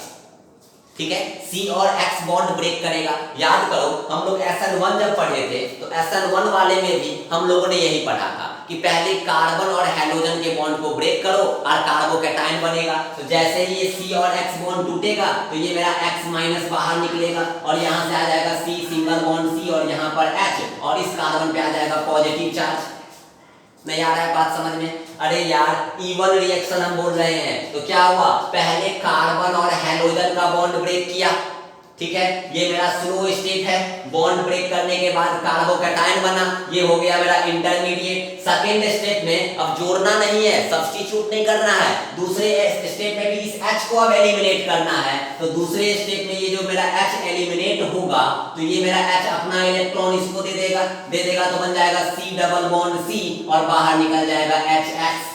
ठीक है, C और X बॉन्ड ब्रेक करेगा। याद करो हम लोग SN1 जब पढ़े थे तो SN1 वाले में भी हम लोगों ने यही पढ़ा था कि पहले कार्बन और हैलोजन के बॉन्ड को ब्रेक करो और कार्बोकैटायन बनेगा। तो जैसे ही ये C और X बॉन्ड टूटेगा तो ये मेरा X माइनस बाहर निकलेगा और यहाँ से आ जाएगा C सिंगल बॉन्ड C और यहाँ पर H और इस कार्बन पे आ जाएगा पॉजिटिव चार्ज। नहीं आ रहा है बात समझ में। अरे यार E1 रिएक्शन हम बोल रहे हैं तो क्या हुआ, पहले कार्बन और हैलोजन का बॉन्ड ब्रेक किया, ठीक है, ये मेरा स्लो स्टेट है। बॉन्ड ब्रेक करने के बाद कार्बोकैटायन बना, ये हो गया मेरा इंटरमीडिएट। सेकेंड स्टेप में अब जोड़ना नहीं है, सब्स्टिट्यूट नहीं करना है, दूसरे स्टेप में भी इस H को अब एलिमिनेट करना है। तो दूसरे स्टेप में ये जो मेरा H एलिमिनेट होगा तो ये मेरा H अपना इलेक्ट्रॉन इसको दे देगा तो बन जाएगा C डबल बॉन्ड C और बाहर निकल जाएगा HX।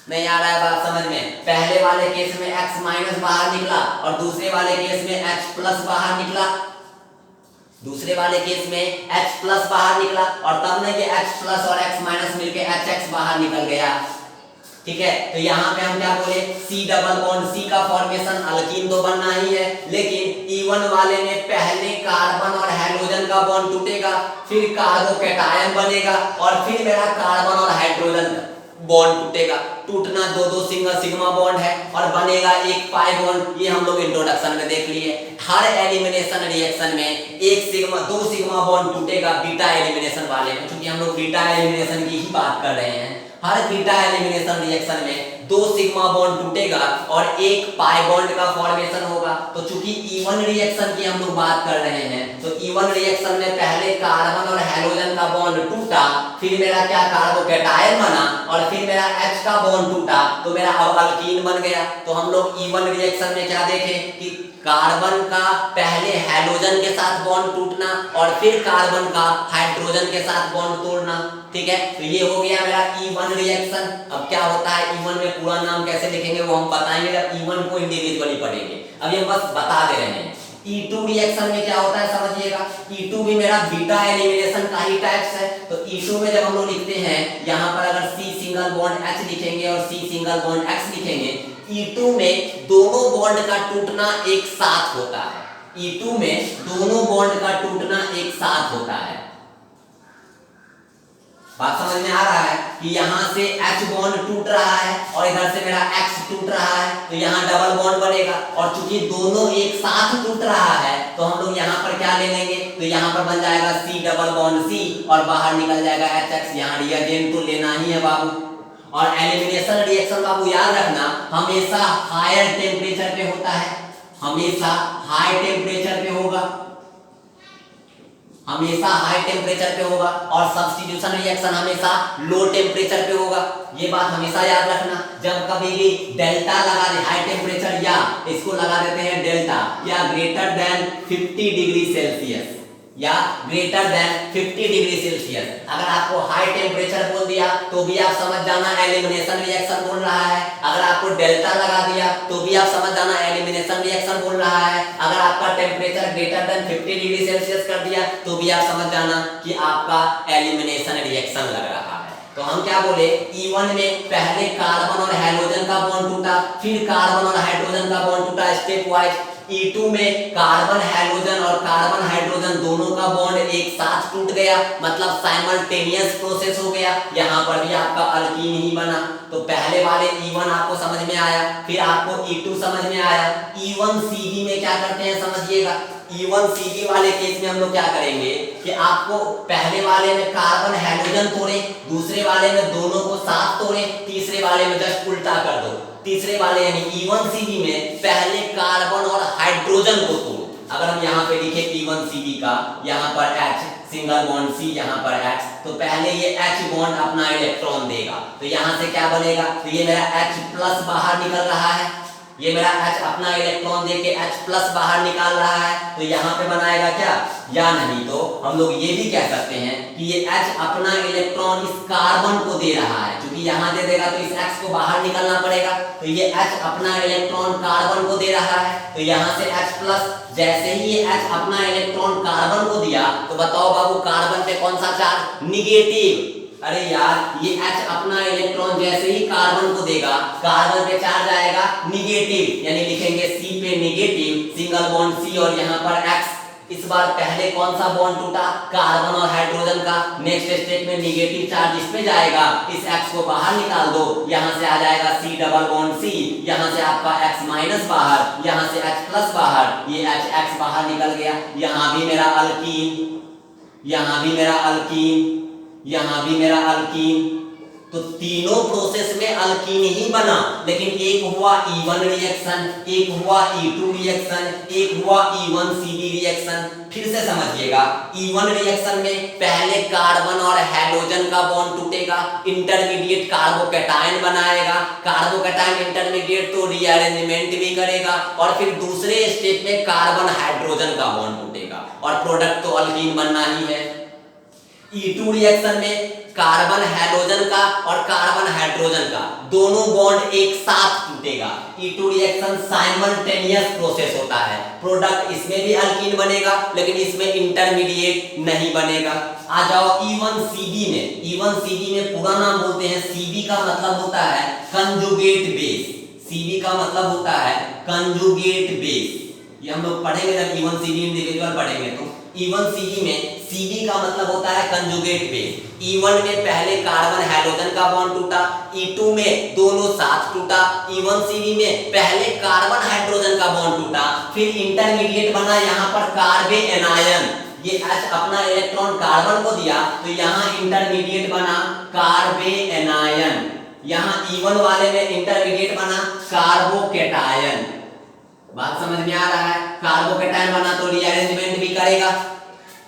नहीं आ रहा है बात समझ में। पहले वाले केस में X माइनस बाहर निकला और दूसरे वाले केस में H प्लस बाहर निकला, दूसरे वाले केस में H प्लस बाहर निकला और तब ना ये H प्लस और X माइनस मिलके HX बाहर निकल गया, ठीक है। तो यहाँ पे हम क्या बोले, C डबल बॉन्ड C का फॉर्मेशन अल्कीन तो बनना ही है, लेकिन E1 वाले में पहले कार्बन और हैलोजन का बॉन्ड टूटेगा, फिर कार्बोकैटायन बनेगा और फिर मेरा कार्बन और हाइड्रोजन बॉन्ड टूटेगा। टूटना दो सिंगल सिग्मा बॉन्ड है और बनेगा एक पाई बॉन्ड। ये हम लोग इंट्रोडक्शन में देख लिए। हर एलिमिनेशन रिएक्शन में दो सिग्मा बॉन्ड टूटेगा बीटा एलिमिनेशन वाले में, क्योंकि हम लोग बीटा एलिमिनेशन की ही बात कर रहे हैं। हर बीटा एलिमिनेशन रिएक्शन में 2 सिग्मा बॉन्ड टूटेगा और एक पाई बॉन्ड का फॉर्मेशन होगा। तो चूंकि चूंकि इवन रिएक्शन की हम लोग बात कर रहे हैं, तो इवन रिएक्शन में पहले कार्बन और हैलोजन का बॉन्ड टूटा, फिर मेरा क्या कार्बोकैटायन बना, और फिर मेरा H का बॉन्ड टूटा, तो मेरा अब अल्कीन बन गया। तो हम लोग इवन रिएक्शन में क्या देखे कि कार्बन का पहले हैलोजन के साथ बॉन्ड टूटना और फिर कार्बन का हाइड्रोजन के साथ बॉन्ड तोड़ना। ठीक है, तो ये हो गया मेरा E1 रिएक्शन। अब क्या होता है E1 में पूरा नाम कैसे लिखेंगे वो हम बताएंगे जब E1 को इंडिविजुअली पढ़ेंगे, अभी हम बस बता दे रहे हैं। E2 रिएक्शन में क्या होता है समझिएगा, E2 भी मेरा बीटा एलिमिनेशन का ही टाइप्स है। तो E2 में जब हम लोग लिखते हैं, यहाँ पर अगर C सिंगल बॉन्ड H लिखेंगे और C सिंगल बॉन्ड X लिखेंगे, E2 में दोनों बॉन्ड का टूटना एक साथ होता है। E2 में दोनों बॉन्ड का टूटना एक साथ होता है। बात समझ में आ रहा है कि यहाँ से H बॉन्ड टूट रहा है और इधर से मेरा X टूट रहा है, तो यहाँ डबल बॉन्ड बनेगा। और चूंकि दोनों एक साथ टूट रहा है तो हम लोग यहाँ पर क्या ले लेंगे, तो यहाँ पर बन जाएगा C डबल बॉन्ड C और बाहर निकल जाएगा HX। यहाँ रिएजेंट तो लेना ही है बाबू। और एलिमिनेशन रिएक्शन बाबू याद रखना हमेशा हायर टेम्परेचर पे होता है, हमेशा हाई टेम्परेचर पे होगा, हमेशा हाई टेम्परेचर पे होगा। और सब्स्टिट्यूशन रिएक्शन हमेशा लो टेम्परेचर पे होगा। ये बात हमेशा याद रखना। जब कभी भी डेल्टा लगा दे, हाई टेम्परेचर या इसको लगा देते हैं डेल्टा या ग्रेटर देन 50 डिग्री सेल्सियस या ग्रेटर देन 50 डिग्री सेल्सियस, अगर आपको हाई टेम्परेचर बोल दिया तो भी आप समझ जाना एलिमिनेशन रिएक्शन बोल रहा है। अगर आपको डेल्टा लगा दिया तो भी आप समझ जाना एलिमिनेशन रिएक्शन बोल रहा है। अगर आपका temperature greater than 50 degree Celsius कर दिया तो भी आप समझ जाना कि आपका एलिमिनेशन रिएक्शन लग रहा है। तो हम क्या बोले, E1 में पहले कार्बन और हैलोजन का बॉन्ड टूटा, फिर कार्बन और हाइड्रोजन का बॉन्ड टूटा स्टेप वाइज। E2 में कार्बन हैलोजन और कार्बन हाइड्रोजन दोनों का बॉन्ड एक साथ टूट गया, मतलब साइमल्टेनियस प्रोसेस हो गया। यहाँ पर भी आपका अल्कीन ही बना। तो पहले वाले E1 आपको समझ में आया, फिर आपको E2 समझ में आया। E1CB में क्या करते हैं समझिएगा, E1CB वाले केस में हम लोग क्या करेंगे कि आपको पहले वाले में कार्बन हैलोजन तोड़े, दूसरे वाले में दोनों को साथ तोड़े, तीसरे वाले में जस्ट उल्टा कर दो। तीसरे वाले यानी E1CB में पहले कार्बन और हाइड्रोजन को तोड़ो। अगर हम यहाँ पे लिखे E1CB का, यहाँ पर H सिंगल बॉन्ड C, यहाँ पर X, तो पहले ये H बॉन्ड अपना इलेक्ट्रॉन देगा, तो यहाँ से क्या बनेगा, तो ये मेरा H प्लस बाहर निकल रहा है, ये मेरा H अपना इलेक्ट्रॉन देके H प्लस बाहर निकाल रहा है, तो यहाँ पे बनाएगा क्या, या नहीं तो हम लोग ये भी कह सकते हैं कि ये H अपना इलेक्ट्रॉन इस कार्बन को दे रहा है, क्योंकि यहाँ दे देगा तो इस X को बाहर निकलना पड़ेगा, तो ये H अपना इलेक्ट्रॉन कार्बन को दे रहा है, तो यहाँ से H प्लस। जैसे ही ये H अपना इलेक्ट्रॉन कार्बन को दिया तो बताओ बाबू कार्बन पे कौन सा चार्ज, निगेटिव। अरे यार ये H अपना इलेक्ट्रॉन जैसे ही कार्बन को देगा, कार्बन पे चार्ज आएगा निगेटिव, यानी लिखेंगे C पे निगेटिव, सिंगल बॉन्ड C और यहाँ पर X। इस बार पहले कौन सा बॉन्ड टूटा, कार्बन और हाइड्रोजन का। नेक्स्ट स्टेप में निगेटिव चार्ज इस पे जाएगा, इस X को बाहर निकाल दो, यहाँ से आ जाएगा C डबल बॉन्ड C, यहाँ से आपका X माइनस बाहर, यहाँ से H प्लस बाहर, ये X बाहर निकल गया। यहाँ भी मेरा अल्कीन, यहाँ भी मेरा अल्कीन, यहाँ भी मेरा अल्कीन। तो तीनों प्रोसेस में अल्कीन ही बना, लेकिन एक हुआ E1 रिएक्शन, एक हुआ E2 रिएक्शन, एक हुआ E1CB रिएक्शन। फिर से समझिएगा, E1 रिएक्शन में पहले कार्बन और हाइड्रोजन का बॉन्ड टूटेगा, इंटरमीडिएट कार्बोकैटायन बनाएगा, कार्बोकैटायन इंटरमीडिएट तो रीअरेंजमेंट भी करेगा, और फिर दूसरे स्टेप में कार्बन हाइड्रोजन का बॉन्ड टूटेगा और प्रोडक्ट तो अल्कीन बनना ही है। E2 रिएक्शन में कार्बन हैलोजन का और कार्बन हाइड्रोजन का दोनों बॉन्ड एक साथ टूटेगा। E2 रिएक्शन साइमल्टेनियस प्रोसेस होता है, प्रोडक्ट इसमें भी अल्कीन बनेगा लेकिन इसमें इंटरमीडिएट नहीं बनेगा। आ जाओ E1CB में। E1CB में पूरा नाम बोलते हैं, CB का मतलब होता है कंजुगेट बेस, CB का मतलब होता है कंजुगेट बेस। ये हम लोग पढ़ेंगे जब E1CB इंडिविजुअल पढ़ेंगे तो। E1CB में CB का मतलब होता है कंजुगेट बेस। E1 में पहले कार्बन हाइड्रोजन का बॉन्ड टूटा, E2 में दोनों साथ टूटा, E1CB में पहले कार्बन हाइड्रोजन का बॉन्ड टूटा, फिर इंटरमीडिएट बना यहाँ पर कार्बे एनायन। ये H अपना इलेक्ट्रॉन कार्बन को दिया तो यहाँ इंटरमीडिएट बना कार्बे एनायन। यहाँ E1 वाले में इंटरमीडिएट बना कार्बोकैटायन। बात समझ में आ रहा है। कार्बोकेटायन बना तो रीअरेंजमेंट भी करेगा।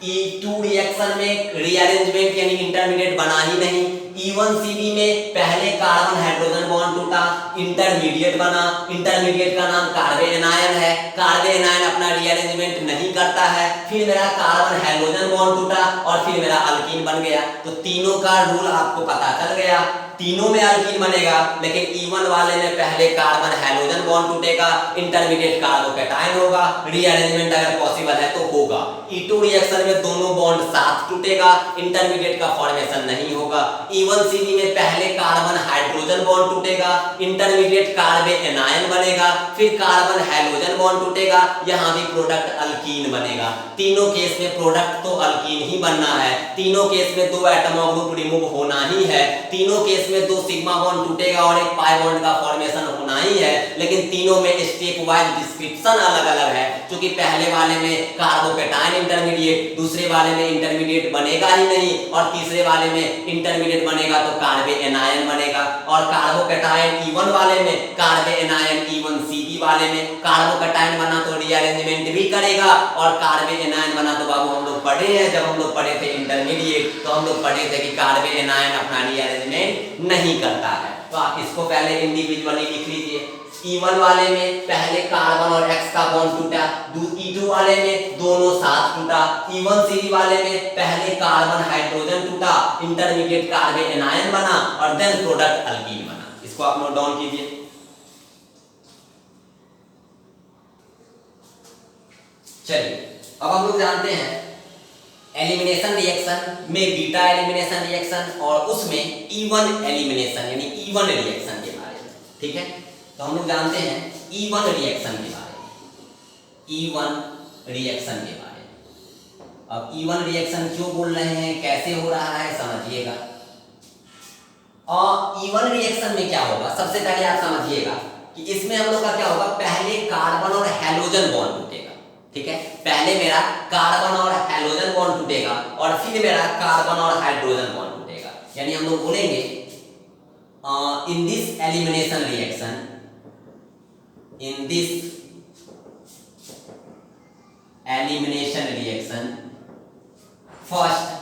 E2 रिएक्शन में रीअरेंजमेंट यानी इंटरमीडिएट बना ही नहीं। E1CB में पहले कार्बन हाइड्रोजन बॉन्ड टूटा, इंटरमीडिएट बना, इंटरमीडिएट का नाम कार्बे एनायन है, कार्बे एनायन अपना रीअरेंजमेंट नहीं करता है, फिर मेरा कार्बन हाइड्रोजन बॉन्ड टूटा और फिर मेरा अल्कीन बन गया। तो तीनों का रूल आपको पता चल गया, तीनों में अल्कीन बनेगा, लेकिन E1 वाले में पहले कार्बन हाइड्रोजन बॉन्ड टूटेगा, इंटरमीडिएट कार्बोकेटायन होगा, रीअरेंजमेंट अगर पॉसिबल है तो होगा। E2 रिएक्शन में दोनों बॉन्ड साथ टूटेगा, इंटरमीडिएट का फॉर्मेशन नहीं होगा। E1CB में पहले कार्बन हाइड्रोजन बॉन्ड टूटेगा, इंटरमीडिएट कार्बे एनायन बनेगा, फिर कार्बन हाइड्रोजन बॉन्ड टूटेगा, यहाँ भी प्रोडक्ट अल्कीन बनेगा। तीनों केस में प्रोडक्ट तो अल्कीन ही बनना है, तीनों केस में 2 एटम ऑफ ग्रुप रिमूव होना ही है, तीनों केस में 2 सिग्मा बॉन्ड टूटेगा और एक पाई बॉन्ड का फॉर्मेशन होना ही है, लेकिन तीनों में स्टेप वाइज डिस्क्रिप्शन अलग अलग है, क्योंकि पहले वाले में कार्बोकेटायन इंटरमीडिएट, दूसरे वाले में इंटरमीडिएट बनेगा ही नहीं, और तीसरे वाले में इंटरमीडिएट बनेगा तो कार्बे एनायन बनेगा, और कार्बोकेटायन E1 वाले में, कार्बे एनायन E1CB वाले में। कार्बोकेटायन बना तो रीअरेंजमेंट भी करेगा, और कार्बे एनायन बना तो बाबू हम लोग पढ़े हैं, जब हम लोग पढ़े थे इंटरमीडिएट तो हम लोग पढ़े थे कि कार्बे एनायन अपना रीअरेंजमेंट नहीं करता है। तो आप इसको पहले इंडिविजुअली लिख लीजिए। E1 वाले में पहले कार्बन और X का बॉन्ड टूटा, E2 वाले में दोनों साथ टूटा, E1CB वाले में पहले कार्बन हाइड्रोजन टूटा, इंटरमीडिएट कार्बे एनायन बना और देन प्रोडक्ट अल्कीन बना। इसको आप नोट डाउन कीजिए। चलिए अब हम लोग जानते हैं एलिमिनेशन रिएक्शन में बीटा एलिमिनेशन रिएक्शन और उसमें E1 एलिमिनेशन यानी E1 रिएक्शन के बारे में। ठीक है, तो हम लोग जानते हैं E1 रिएक्शन के बारे में, E1 रिएक्शन के बारे में। अब E1 रिएक्शन क्यों बोल रहे हैं, कैसे हो रहा है, समझिएगा। और E1 रिएक्शन में क्या होगा, सबसे पहले आप समझिएगा कि इसमें हम लोग का क्या होगा, पहले कार्बन और हैलोजन बॉन्ड टूटेगा। ठीक है, पहले मेरा कार्बन और हैलोजन बॉन्ड टूटेगा और फिर मेरा कार्बन और हाइड्रोजन बॉन्ड टूटेगा। यानी हम लोग बोलेंगे in this elimination reaction, in this elimination reaction first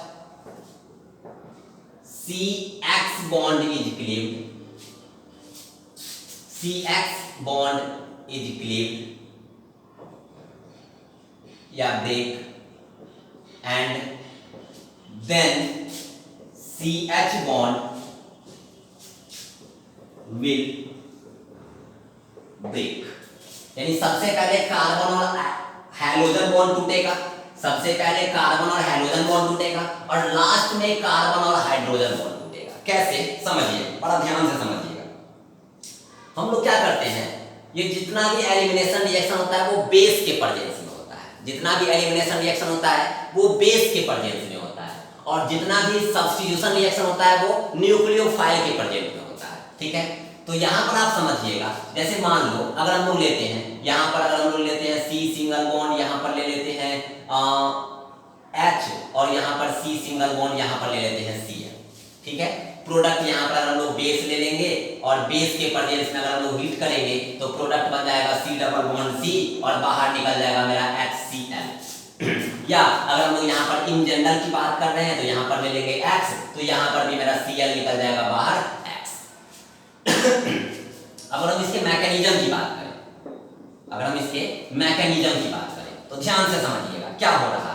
CX bond is cleaved, CX bond is cleaved या break, and then CH bond will break। यानी सबसे पहले कार्बन और हाइड्रोजन बॉन्ड टूटेगा, सबसे पहले कार्बन और हाइड्रोजन बॉन्ड टूटेगा और लास्ट में कार्बन और हाइड्रोजन बॉन्ड टूटेगा। कैसे, समझिए, बड़ा ध्यान से समझिएगा। हम लोग क्या करते हैं, ये जितना भी एलिमिनेशन रिएक्शन होता है वो बेस के प्रेजेंस में होता है, जितना भी एलिमिनेशन रिएक्शन होता है वो बेस के प्रेजेंस में होता है, और जितना भी सब्स्टिट्यूशन रिएक्शन होता है वो न्यूक्लियोफाइल के प्रेजेंस में होता है। ठीक है, तो यहाँ पर आप समझिएगा, जैसे मान लो अगर हम लोग लेते हैं यहाँ पर, अगर हम लोग लेते हैं C सिंगल बॉन्ड, यहाँ पर ले लेते हैं H, और यहाँ पर C सिंगल बॉन्ड, यहाँ पर ले लेते हैं Cl। ठीक है, प्रोडक्ट यहाँ पर हम लोग बेस ले लेंगे और बेस के प्रेजेंस में अगर हम लोग हीट करेंगे तो प्रोडक्ट बन जाएगा C डबल बॉन्ड C और बाहर निकल जाएगा मेरा HCl। या अगर हम लोग यहाँ पर इन जनरल की बात कर रहे हैं तो यहाँ पर ले लेंगे X, तो यहाँ पर भी मेरा Cl निकल जाएगा बाहर X। अगर हम इसके मैकेनिज्म की बात करें, अगर हम इसके मैकेनिज्म की बात करें तो ध्यान से समझिएगा क्या हो रहा है।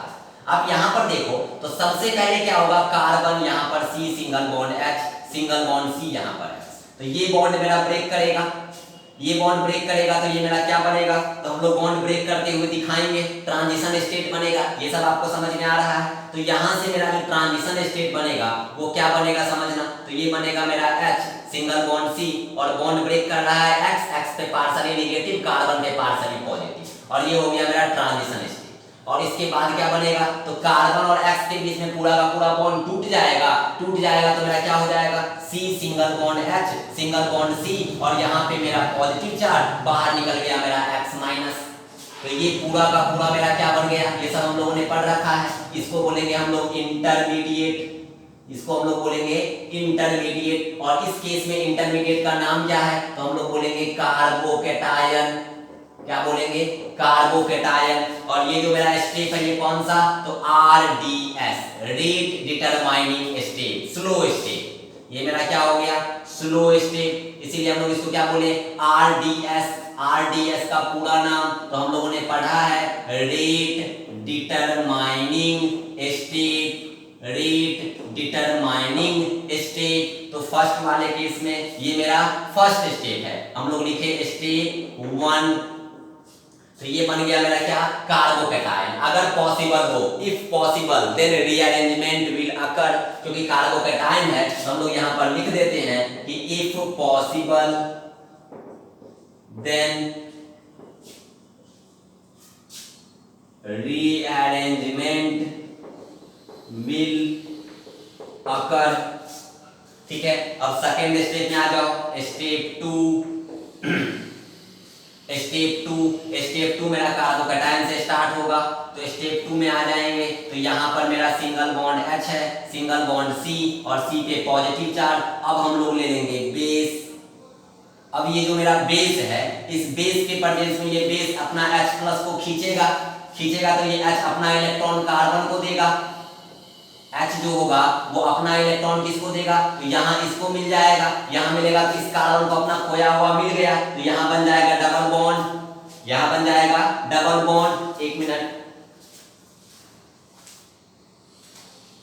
आप यहाँ पर देखो तो सबसे पहले क्या होगा, कार्बन यहाँ पर C single bond H single bond C यहाँ पर है, तो ये बॉन्ड मेरा ब्रेक करेगा, ये बॉन्ड ब्रेक करेगा, तो ये मेरा क्या बनेगा, तो हम लोग बॉन्ड ब्रेक करते हुए दिखाएंगे, ट्रांजिशन स्टेट बनेगा। ये सब आपको समझ में आ रहा है। तो यहाँ से मेरा जो ट्रांजिशन स्टेट बनेगा वो क्या बनेगा समझना, तो ये बनेगा मेरा H सिंगल बॉन्ड C और बॉन्ड ब्रेक कर रहा है X पे पार्शियली नेगेटिव, कार्बन पे पार्शियली पॉजिटिव, और ये हो गया मेरा ट्रांजिशन स्टेट। और इसके बाद क्या बनेगा, तो कार्बन और X के बीच में पूरा का पूरा बॉन्ड टूट जाएगा, टूट जाएगा तो मेरा क्या हो जाएगा, C single bond H single bond C, और यहाँ पे मेरा पॉजिटिव चार्ज बाहर निकल गया मेरा X माइनस। तो ये पूरा का पूरा मेरा क्या बन गया, ये सब हम लोगों ने पढ़ रखा है। इसको बोलेंगे हम लोग इंटरमीडिएट, इसको हम लोग बोलेंगे इंटरमीडिएट। और इस केस में इंटरमीडिएट का नाम क्या है, तो हम लोग बोलेंगे कार्बोकेटायन, क्या बोलेंगे, कार्बोकेटायन। और ये जो मेरा स्टेप है ये कौन सा, तो RDS, rate determining step, slow step. ये मेरा क्या हो गया, स्लो स्टेप, इसीलिए हम लोग इसको क्या बोले, RDS। RDS का पूरा नाम तो हम लोगों ने पढ़ा है, rate determining step, rate determining step. तो फर्स्ट वाले केस में ये मेरा फर्स्ट स्टेप है, हम लोग लिखे स्टेप 1। तो ये बन गया मेरा क्या, कार्बोकेटायन। अगर पॉसिबल हो, if possible then rearrangement will occur, क्योंकि कार्बोकेटायन है तो हम लोग यहां पर लिख देते हैं कि if possible then rearrangement will occur. ठीक है, अब सेकेंड स्टेप में आ जाओ, स्टेप 2। स्टेप 2 मेरा कार्बोकेटायन से स्टार्ट होगा, तो स्टेप 2 में आ जाएंगे। तो यहाँ पर मेरा सिंगल बॉन्ड H है, सिंगल बॉन्ड C, और C पे पॉजिटिव चार्ज। अब हम लोग ले लेंगे बेस। अब ये जो मेरा बेस है, इस बेस के प्रेजेंस में ये बेस अपना H+ को खींचेगा तो ये H अपना इलेक्ट्रॉन कार्बन को देगा। H जो होगा वो अपना इलेक्ट्रॉन किसको देगा, तो यहाँ इसको मिल जाएगा, यहाँ मिलेगा तो इस कार्बन को अपना खोया हुआ मिल गया, तो यहाँ बन जाएगा डबल बॉन्ड, यहाँ बन जाएगा डबल बॉन्ड। एक मिनट,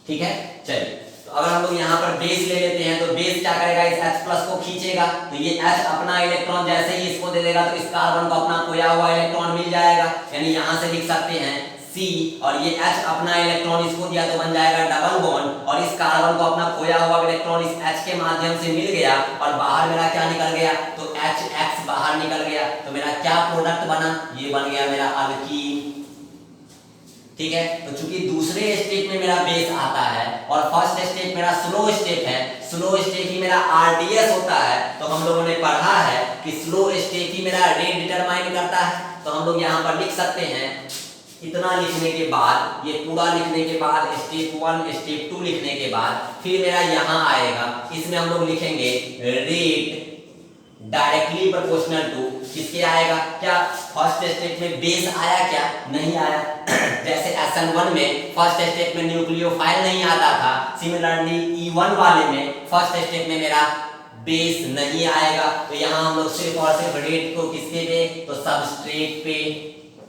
ठीक है, चलिए। तो अगर हम लोग यहाँ पर बेस ले लेते हैं तो बेस क्या करेगा, इस H+ को खींचेगा, तो ये H अपना इलेक्ट्रॉन जैसे ही इसको दे देगा तो इस कार्बन को अपना खोया हुआ इलेक्ट्रॉन मिल जाएगा, यानी यहाँ से लिख सकते हैं C, और ये H अपना इलेक्ट्रॉन इसको दिया तो बन जाएगा डबल बॉन्ड, और इस कार्बन को अपना खोया हुआ इलेक्ट्रॉन इस H के माध्यम से मिल गया, और बाहर मेरा क्या निकल गया, तो HX बाहर निकल गया। तो मेरा क्या प्रोडक्ट बना, ये बन गया मेरा अल्कीन। ठीक है, तो चूंकि दूसरे स्टेप में मेरा बेस आता है और फर्स्ट स्टेप मेरा स्लो स्टेप है, स्लो स्टेप ही मेरा RDS होता है, तो हम लोगों ने पढ़ा है कि स्लो स्टेप ही मेरा रेट डिटरमाइन करता है। तो हम लोग यहाँ पर लिख सकते हैं, इतना लिखने के बाद, ये पूरा लिखने के बाद, स्टेप 1 स्टेप 2 लिखने के बाद फिर मेरा यहाँ आएगा, इसमें हम लोग लिखेंगे रेट डायरेक्टली प्रोपोर्शनल टू, किसके आएगा, क्या फर्स्ट स्टेप में बेस आया, क्या नहीं आया। जैसे SN1 में फर्स्ट स्टेप में न्यूक्लियोफाइल नहीं आता था, सिमिलरली E1 वाले में फर्स्ट स्टेप में मेरा बेस नहीं आएगा। तो यहाँ हम लोग सिर्फ और सिर्फ रेट को किसके पे, तो सबस्ट्रेट पे,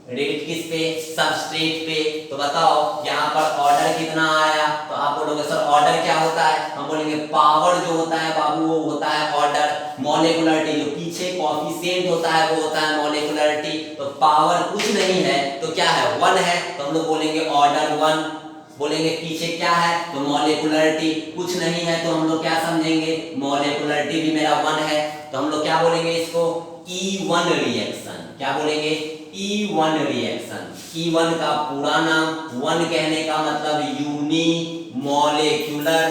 रेट किस पे, सबस्ट्रेट पे। तो बताओ यहाँ पर ऑर्डर कितना आया, तो आप बोलोगे सर ऑर्डर क्या होता है, हम बोलेंगे पावर जो होता है बाबू वो होता है ऑर्डर, मॉलिक्यूलरिटी जो पीछे कोएफिशिएंट होता है वो होता है मॉलिक्यूलरिटी। तो पावर कुछ नहीं है तो क्या है, 1 है, तो हम लोग बोलेंगे ऑर्डर 1। बोलेंगे पीछे क्या है, तो मॉलिक्यूलरिटी कुछ नहीं है, तो हम लोग क्या समझेंगे, मॉलिक्यूलरिटी भी मेरा 1 है, तो हम लोग क्या बोलेंगे इसको, E1 रिएक्शन। क्या बोलेंगे, E1 रिएक्शन। E1 का पूरा नाम, 1 कहने का मतलब यूनिमॉलिक्यूलर,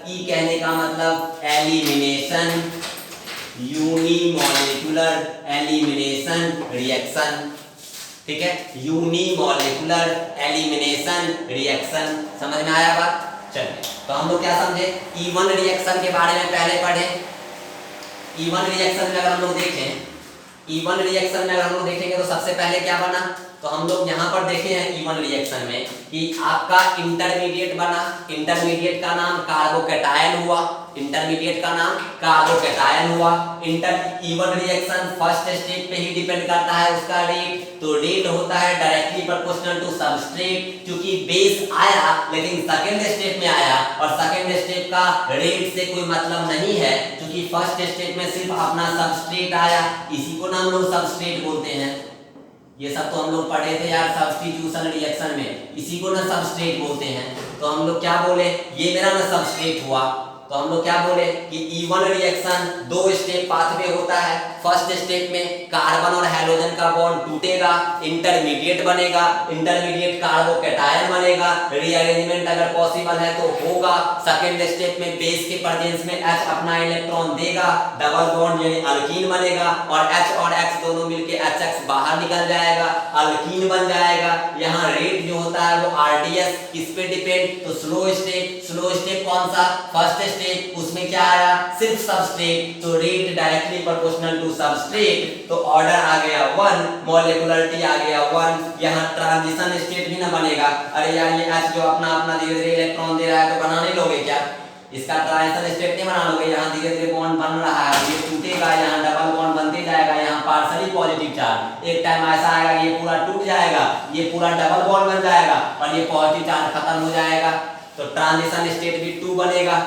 E कहने का मतलब एलिमिनेशन, यूनिमॉलिक्यूलर एलिमिनेशन रिएक्शन। ठीक है, यूनिमॉलिक्यूलर एलिमिनेशन रिएक्शन। समझ में आया बात। चलिए, तो हम लोग क्या समझे, E1 रिएक्शन के बारे में पहले पढ़े। E1 रिएक्शन में अगर हम लोग देखें, E1 रिएक्शन में अगर हम लोग देखेंगे तो सबसे पहले क्या बना, तो हम लोग यहाँ पर देखे हैं E1 रिएक्शन में कि आपका इंटरमीडिएट बना, इंटरमीडिएट का नाम कार्बोकेटायन हुआ, इंटरमीडिएट का नाम कार्बोकेटायन हुआ। E1 रिएक्शन फर्स्ट स्टेप पे ही डिपेंड करता है उसका रेट, तो रेट होता है डायरेक्टली प्रोपोर्शनल टू सबस्ट्रेट। क्योंकि बेस आया लेकिन सेकंड स्टेप में आया और सेकंड स्टेप का रेट से कोई मतलब नहीं है, क्योंकि फर्स्ट स्टेप में सिर्फ अपना सबस्ट्रेट आया, इसी को ना हम लोग सबस्ट्रेट बोलते हैं। ये सब तो हम लोग पढ़े थे यार सब्स्टिट्यूशन रिएक्शन में, इसी को ना सबस्ट्रेट बोलते हैं। तो हम लोग क्या बोले, ये मेरा ना सबस्ट्रेट हुआ, तो हम लोग क्या बोले कि E1 रिएक्शन 2 स्टेप पाथवे होता है। फर्स्ट स्टेप में कार्बन और हाइड्रोजन का बॉन्ड टूटेगा, इंटरमीडिएट बनेगा, इंटरमीडिएट कार्बोकेटायन बनेगा, रीअरेंजमेंट अगर पॉसिबल है तो होगा। सेकंड स्टेप में बेस के प्रेजेंस में H अपना इलेक्ट्रॉन देगा, डबल बॉन्ड यानी अल्कीन बनेगा, और H और X दोनों मिलके HX बाहर निकल जाएगा, अल्कीन बन जाएगा। यहाँ रेट जो होता है वो RDS किस पे डिपेंड, तो स्लो स्टेप कौन सा, फर्स्ट स्टेट, उसमें क्या आया, सिर्फ सबस्ट्रेट, तो rate directly proportional to substrate, तो ऑर्डर आ गया 1, मॉलिक्युलरिटी आ गया 1। यहाँ ट्रांजिशन स्टेट भी ना बनेगा, अरे यार ये H जो अपना अपना धीरे धीरे इलेक्ट्रॉन दे रहा है तो बना नहीं लोगे क्या, इसका ट्रांजिशन स्टेट नहीं बना लोगे, यहाँ धीरे धीरे बॉन्ड बन रहा है, ये टूटेगा, यहाँ डबल बॉन्ड बनते जाएगा, यहाँ पार्शियली पॉजिटिव चार्ज, एक टाइम ऐसा आएगा ये पूरा टूट जाएगा, ये पूरा डबल बॉन्ड बन जाएगा और ये पॉजिटिव चार्ज खत्म हो जाएगा, तो ट्रांजिशन स्टेट भी 2 बनेगा,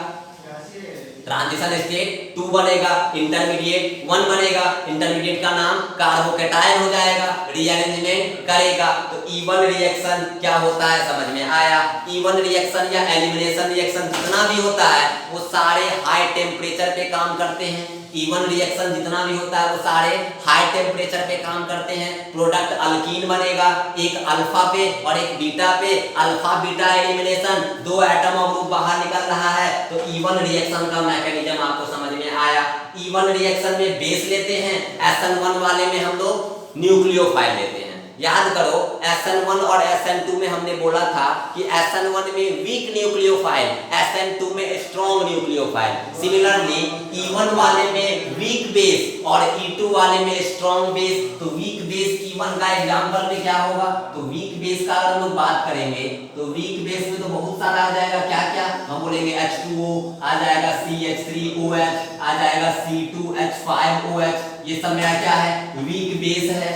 ट्रांजिशन स्टेट 2 बनेगा, इंटरमीडिएट 1 बनेगा, इंटरमीडिएट का नाम कार्बोकैटायन हो जाएगा, रीअरेंजमेंट करेगा, तो E1 रिएक्शन क्या होता है समझ में आया। E1 रिएक्शन या एलिमिनेशन रिएक्शन जितना भी होता है वो सारे हाई टेम्परेचर पे काम करते हैं, E1 रिएक्शन जितना भी होता है वो सारे हाई टेम्परेचर पे काम करते हैं, प्रोडक्ट अल्कीन बनेगा, एक अल्फा पे और एक बीटा पे, alpha beta elimination, 2 atom of group बाहर निकल रहा है, तो E1 रिएक्शन का मैकेनिज्म आपको समझ में आया। E1 रिएक्शन में बेस लेते हैं, SN1 वाले में हम लोग न्यूक्लियोफाइल लेते हैं, याद करो SN1 और SN2 में हमने बोला था कि SN1 में वीक न्यूक्लियोफाइल, SN2 में स्ट्रॉन्ग न्यूक्लियोफाइल, सिमिलरली E1 वाले में वीक बेस और E2 वाले में स्ट्रॉन्ग बेस, तो वीक बेस E1 का एग्जांपल में क्या होगा, तो वीक बेस का अगर हम लोग बात करेंगे तो वीक बेस में तो बहुत सारा आ जाएगा, क्या क्या हम बोलेंगे, H2O आ जाएगा, CH3OH आ जाएगा, C2H5OH, ये सब मेरा क्या है, वीक बेस है।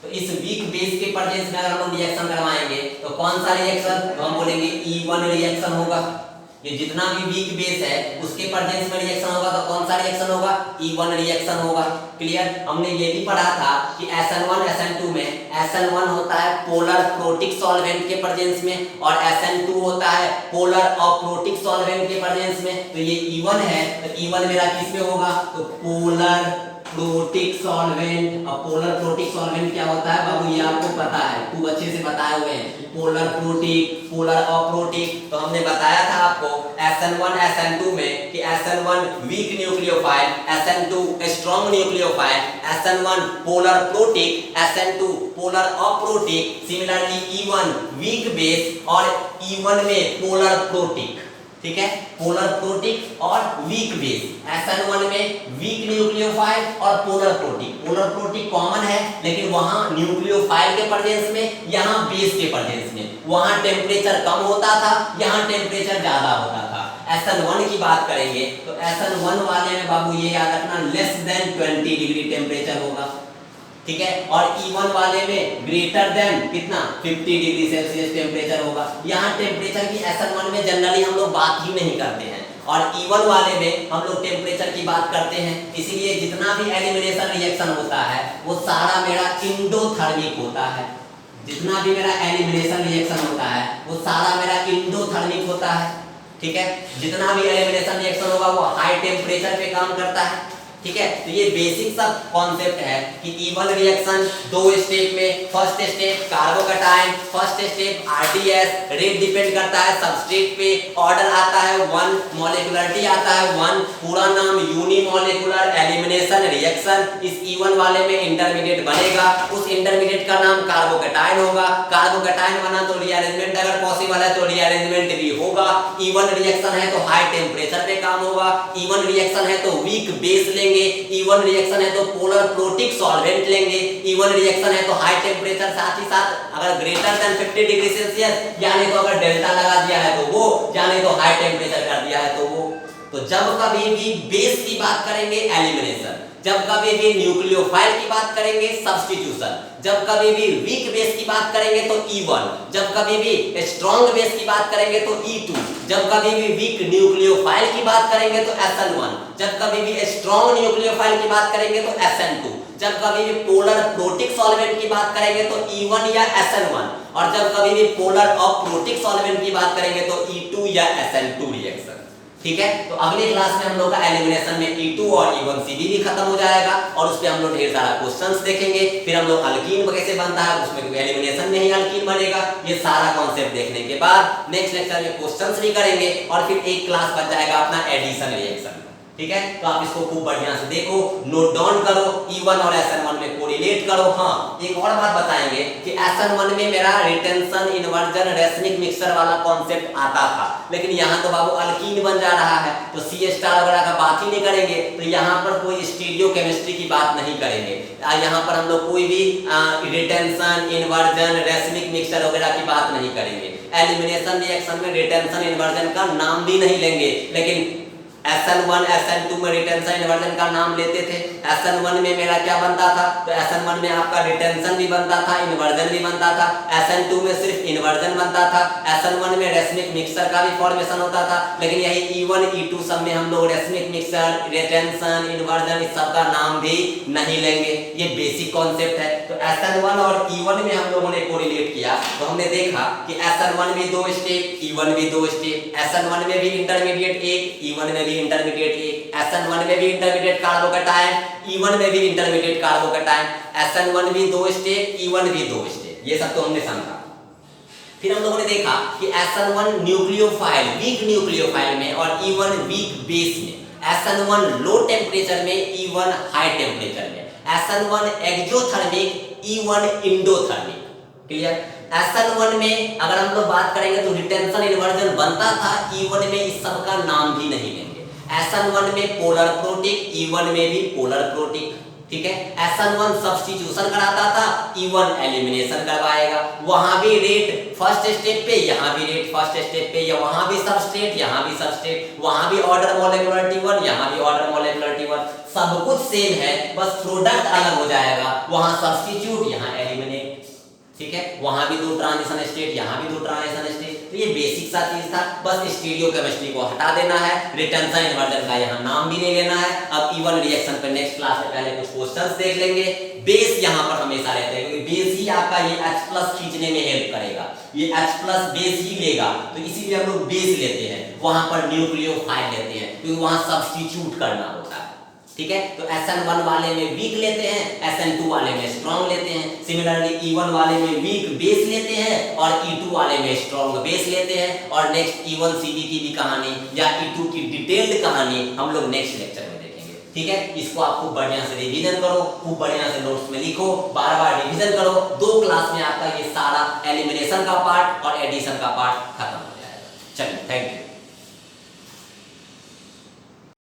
तो इस वीक बेस के प्रेजेंस में अगर हम लोग रिएक्शन करवाएंगे तो कौन सा रिएक्शन, तो हम बोलेंगे E1 रिएक्शन होगा, ये जितना भी वीक बेस है उसके प्रेजेंस में रिएक्शन होगा तो कौन सा रिएक्शन होगा, E1 रिएक्शन होगा। क्लियर, हमने ये भी पढ़ा था कि SN1 SN2 में SN1 होता है पोलर प्रोटिक सॉल्वेंट के प्रेजेंस में और SN2 होता है पोलर अप्रोटिक सॉल्वेंट के प्रेजेंस में, तो ये E1 है, तो E1 मेरा किस में होगा, तो पोलर प्रोटिक सॉल्वेंट। और पोलर प्रोटिक सॉल्वेंट क्या होता है बाबू, ये आपको पता है, खूब अच्छे से बताए हुए हैं, पोलर प्रोटिक, पोलर अप्रोटिक, तो हमने बताया था आपको SN1 SN2 में कि SN1 weak nucleophile, SN2 strong nucleophile, SN1 polar protic, SN2 polar aprotic, similarly E1 weak base और E1 में पोलर प्रोटिक, ठीक है, पोलर प्रोटिक और वीक बेस, SN1 में वीक न्यूक्लियोफाइल और polar protic, polar protic common है लेकिन वहां न्यूक्लियोफाइल के प्रेजेंस में, यहां बेस के प्रेजेंस में, वहां टेम्परेचर कम होता था, यहां टेम्परेचर ज्यादा होता था। SN1 की बात करेंगे तो SN1 वाले में बाबू ये याद रखना लेस देन 20 डिग्री टेम्परेचर होगा, ठीक है, और E1 वाले में ग्रेटर देन कितना 50 डिग्री सेल्सियस टेम्परेचर होगा। यहाँ टेम्परेचर की SN1 में जनरली हम लोग बात ही नहीं करते हैं और E1 वाले में हम लोग टेम्परेचर की बात करते हैं, इसीलिए जितना भी एलिमिनेशन रिएक्शन होता है वो सारा मेरा इंडोथर्मिक होता है, जितना भी मेरा एलिमिनेशन रिएक्शन होता है वो सारा मेरा इंडोथर्मिक होता है, ठीक है, जितना भी एलिमिनेशन रिएक्शन होगा वो हाई टेम्परेचर पे काम करता है, ठीक है। तो ये बेसिक सब कॉन्सेप्ट है कि E1 रिएक्शन 2 स्टेप में, first step carbocation, first step RDS, rate depend करता है सबस्ट्रेट पे, ऑर्डर आता है 1, मॉलिक्युलरिटी आता है 1, पूरा नाम यूनिमॉलिक्यूलर एलिमिनेशन रिएक्शन। इस E1 वाले में इंटरमीडिएट बनेगा, उस इंटरमीडिएट का नाम कार्बोकैटायन होगा, कार्बोकैटायन बना तो रीअरेंजमेंट अगर पॉसिबल है तो रीअरेंजमेंट भी होगा। E1 रिएक्शन है तो हाई टेम्परेचर पे काम होगा, E1 रिएक्शन है तो वीक बेस लेंगे, E1 रिएक्शन है तो पोलर प्रोटिक सॉल्वेंट लेंगे, E1 रिएक्शन है तो हाई टेम्परेचर, साथ ही साथ अगर ग्रेटर देन 50 डिग्री सेल्सियस यानी तो अगर डेल्टा लगा दिया है तो वो, यानी तो हाई टेम्परेचर कर दिया है तो वो। तो जब कभी भी बेस की बात करेंगे एलिमिनेशन, जब कभी भी न्यूक्लियोफाइल की बात करेंगे सब्स्टिट्यूशन, जब कभी भी वीक बेस की बात करेंगे तो E1, जब कभी भी स्ट्रॉन्ग बेस की बात करेंगे तो E2, जब कभी भी वीक न्यूक्लियोफाइल की बात करेंगे तो SN1, जब कभी भी स्ट्रॉन्ग न्यूक्लियोफाइल की बात करेंगे तो SN2, जब कभी भी पोलर प्रोटिक सॉल्वेंट की बात करेंगे तो E1 या SN1, और जब कभी भी पोलर अप्रोटिक सॉल्वेंट की बात करेंगे तो E2 या SN2 रिएक्शन, ठीक है। तो अगले क्लास में हम लोग का एलिमिनेशन में E2 और E1 CD भी खत्म हो जाएगा और उस पे हम लोग ढेर सारा क्वेश्चंस देखेंगे, फिर हम लोग अल्कीन कैसे बनता है, उसमें एलिमिनेशन में ही अल्कीन बनेगा, ये सारा कॉन्सेप्ट देखने के बाद नेक्स्ट लेक्चर में क्वेश्चंस भी करेंगे और फिर एक क्लास बच जाएगा अपना एडिशन रिएक्शन। ठीक है, तो आप इसको खूब बढ़िया से देखो, नोट डाउन करो, E1 और SN1 में कोरिलेट करो। हाँ, एक और बात बताएंगे कि SN1 में मेरा रिटेंशन, इन्वर्जन, रेसमिक मिक्सचर वाला कॉन्सेप्ट आता था, लेकिन यहाँ तो बाबू अल्कीन बन जा रहा है, तो C स्टार वगैरह का बात ही नहीं करेंगे, तो यहाँ पर कोई स्टीरियो केमिस्ट्री की बात नहीं करेंगे। यहाँ पर हम लोग कोई भी रिटेंशन, इन्वर्जन, रेसमिक मिक्सचर वगैरह की बात नहीं करेंगे। एलिमिनेशन रिएक्शन में रिटेंशन, इन्वर्जन का नाम भी नहीं लेंगे, लेकिन SN1 SN2 में रिटेंशन, इन्वर्जन का नाम लेते थे। SN1 में मेरा क्या बनता था, तो SN1 में आपका रिटेंशन भी बनता था, इन्वर्जन भी बनता था। SN2 में सिर्फ इन्वर्जन बनता था। SN1 में रेसमिक मिक्सचर का भी फॉर्मेशन होता था, लेकिन यही E1 E2 सब में हम लोग रेसमिक मिक्सचर, रिटेंशन, इन्वर्जन इस सब का नाम भी नहीं लेंगे। ये बेसिक कॉन्सेप्ट है। तो SN1 और E1 में हम लोगों ने कोरिलेट किया, तो हमने देखा कि SN1 में 2 स्टेप, E1 भी 2 स्टेप, SN1 में भी इंटरमीडिएट 1, E1 में भी इंटरमीडिएट 1, SN1 में भी इंटरमीडिएट कार्बोकैटायन, E1 में भी इंटरमीडिएट कार्बोकैटायन, SN1 भी 2 स्टेप, E1 भी 2 स्टेप। ये सब तो हमने समझा। फिर हम लोगों ने देखा कि SN1 न्यूक्लियोफाइल, वीक न्यूक्लियोफाइल में और E1 वीक बेस में, SN1 लो टेम्परेचर में, E1 हाई टेम्परेचर में, SN1 exothermic, E1 endothermic. Clear? SN1 में अगर हम लोग बात करेंगे तो रिटेंशन, इन्वर्जन बनता था, E1 में इस सब का नाम भी नहीं लेंगे। SN1 में पोलर प्रोटिक, E1 में भी पोलर प्रोटिक। ठीक है, SN1 सब्स्टिट्यूशन कराता था, E1 एलिमिनेशन करवाएगा। वहां भी रेट फर्स्ट स्टेप पे, यहाँ भी रेट फर्स्ट स्टेप पे, या वहां भी सबस्ट्रेट, यहाँ भी सबस्ट्रेट, वहां भी ऑर्डर मॉलिक्यूलर T1, यहाँ भी ऑर्डर मॉलिक्यूलर T1, सब कुछ सेम है, बस प्रोडक्ट अलग हो जाएगा। वहां सब्स्टिट्यूट, यहाँ एलिमिनेट। ठीक है, वहां भी 2 ट्रांजिशन स्टेट, यहाँ भी 2 ट्रांजिशन स्टेट। तो ये बेसिक सा चीज था, बस स्टीरियो केमिस्ट्री को हटा देना है, रिटेंशन, इन्वर्जन का यहाँ नाम भी नहीं लेना है। अब E1 रिएक्शन पे नेक्स्ट क्लास में पहले कुछ क्वेश्चंस देख लेंगे। बेस यहाँ पर हमेशा रहते हैं, क्योंकि बेस ही आपका ये H+ खींचने में हेल्प करेगा, ये H+ बेस ही लेगा, तो इसीलिए हम लोग बेस लेते हैं, वहां पर न्यूक्लियोफाइल लेते हैं, क्योंकि वहां सब्स्टिट्यूट करना होता है। ठीक है, तो SN1 वाले में वीक लेते हैं, SN2 वाले में स्ट्रॉन्ग लेते हैं। सिमिलरली E1 वाले में वीक बेस लेते हैं और E2 वाले में स्ट्रॉन्ग बेस लेते हैं। और नेक्स्ट E1 CD की भी कहानी या E2 की डिटेल्ड कहानी हम लोग नेक्स्ट लेक्चर में देखेंगे। ठीक है, इसको आप खूब बढ़िया से रिवीजन करो, खूब बढ़िया से नोट्स में लिखो, बार-बार रिवीजन करो। 2 क्लास में आपका ये सारा एलिमिनेशन का पार्ट और एडिशन का पार्ट खत्म हो जाएगा। चलिए, थैंक यू।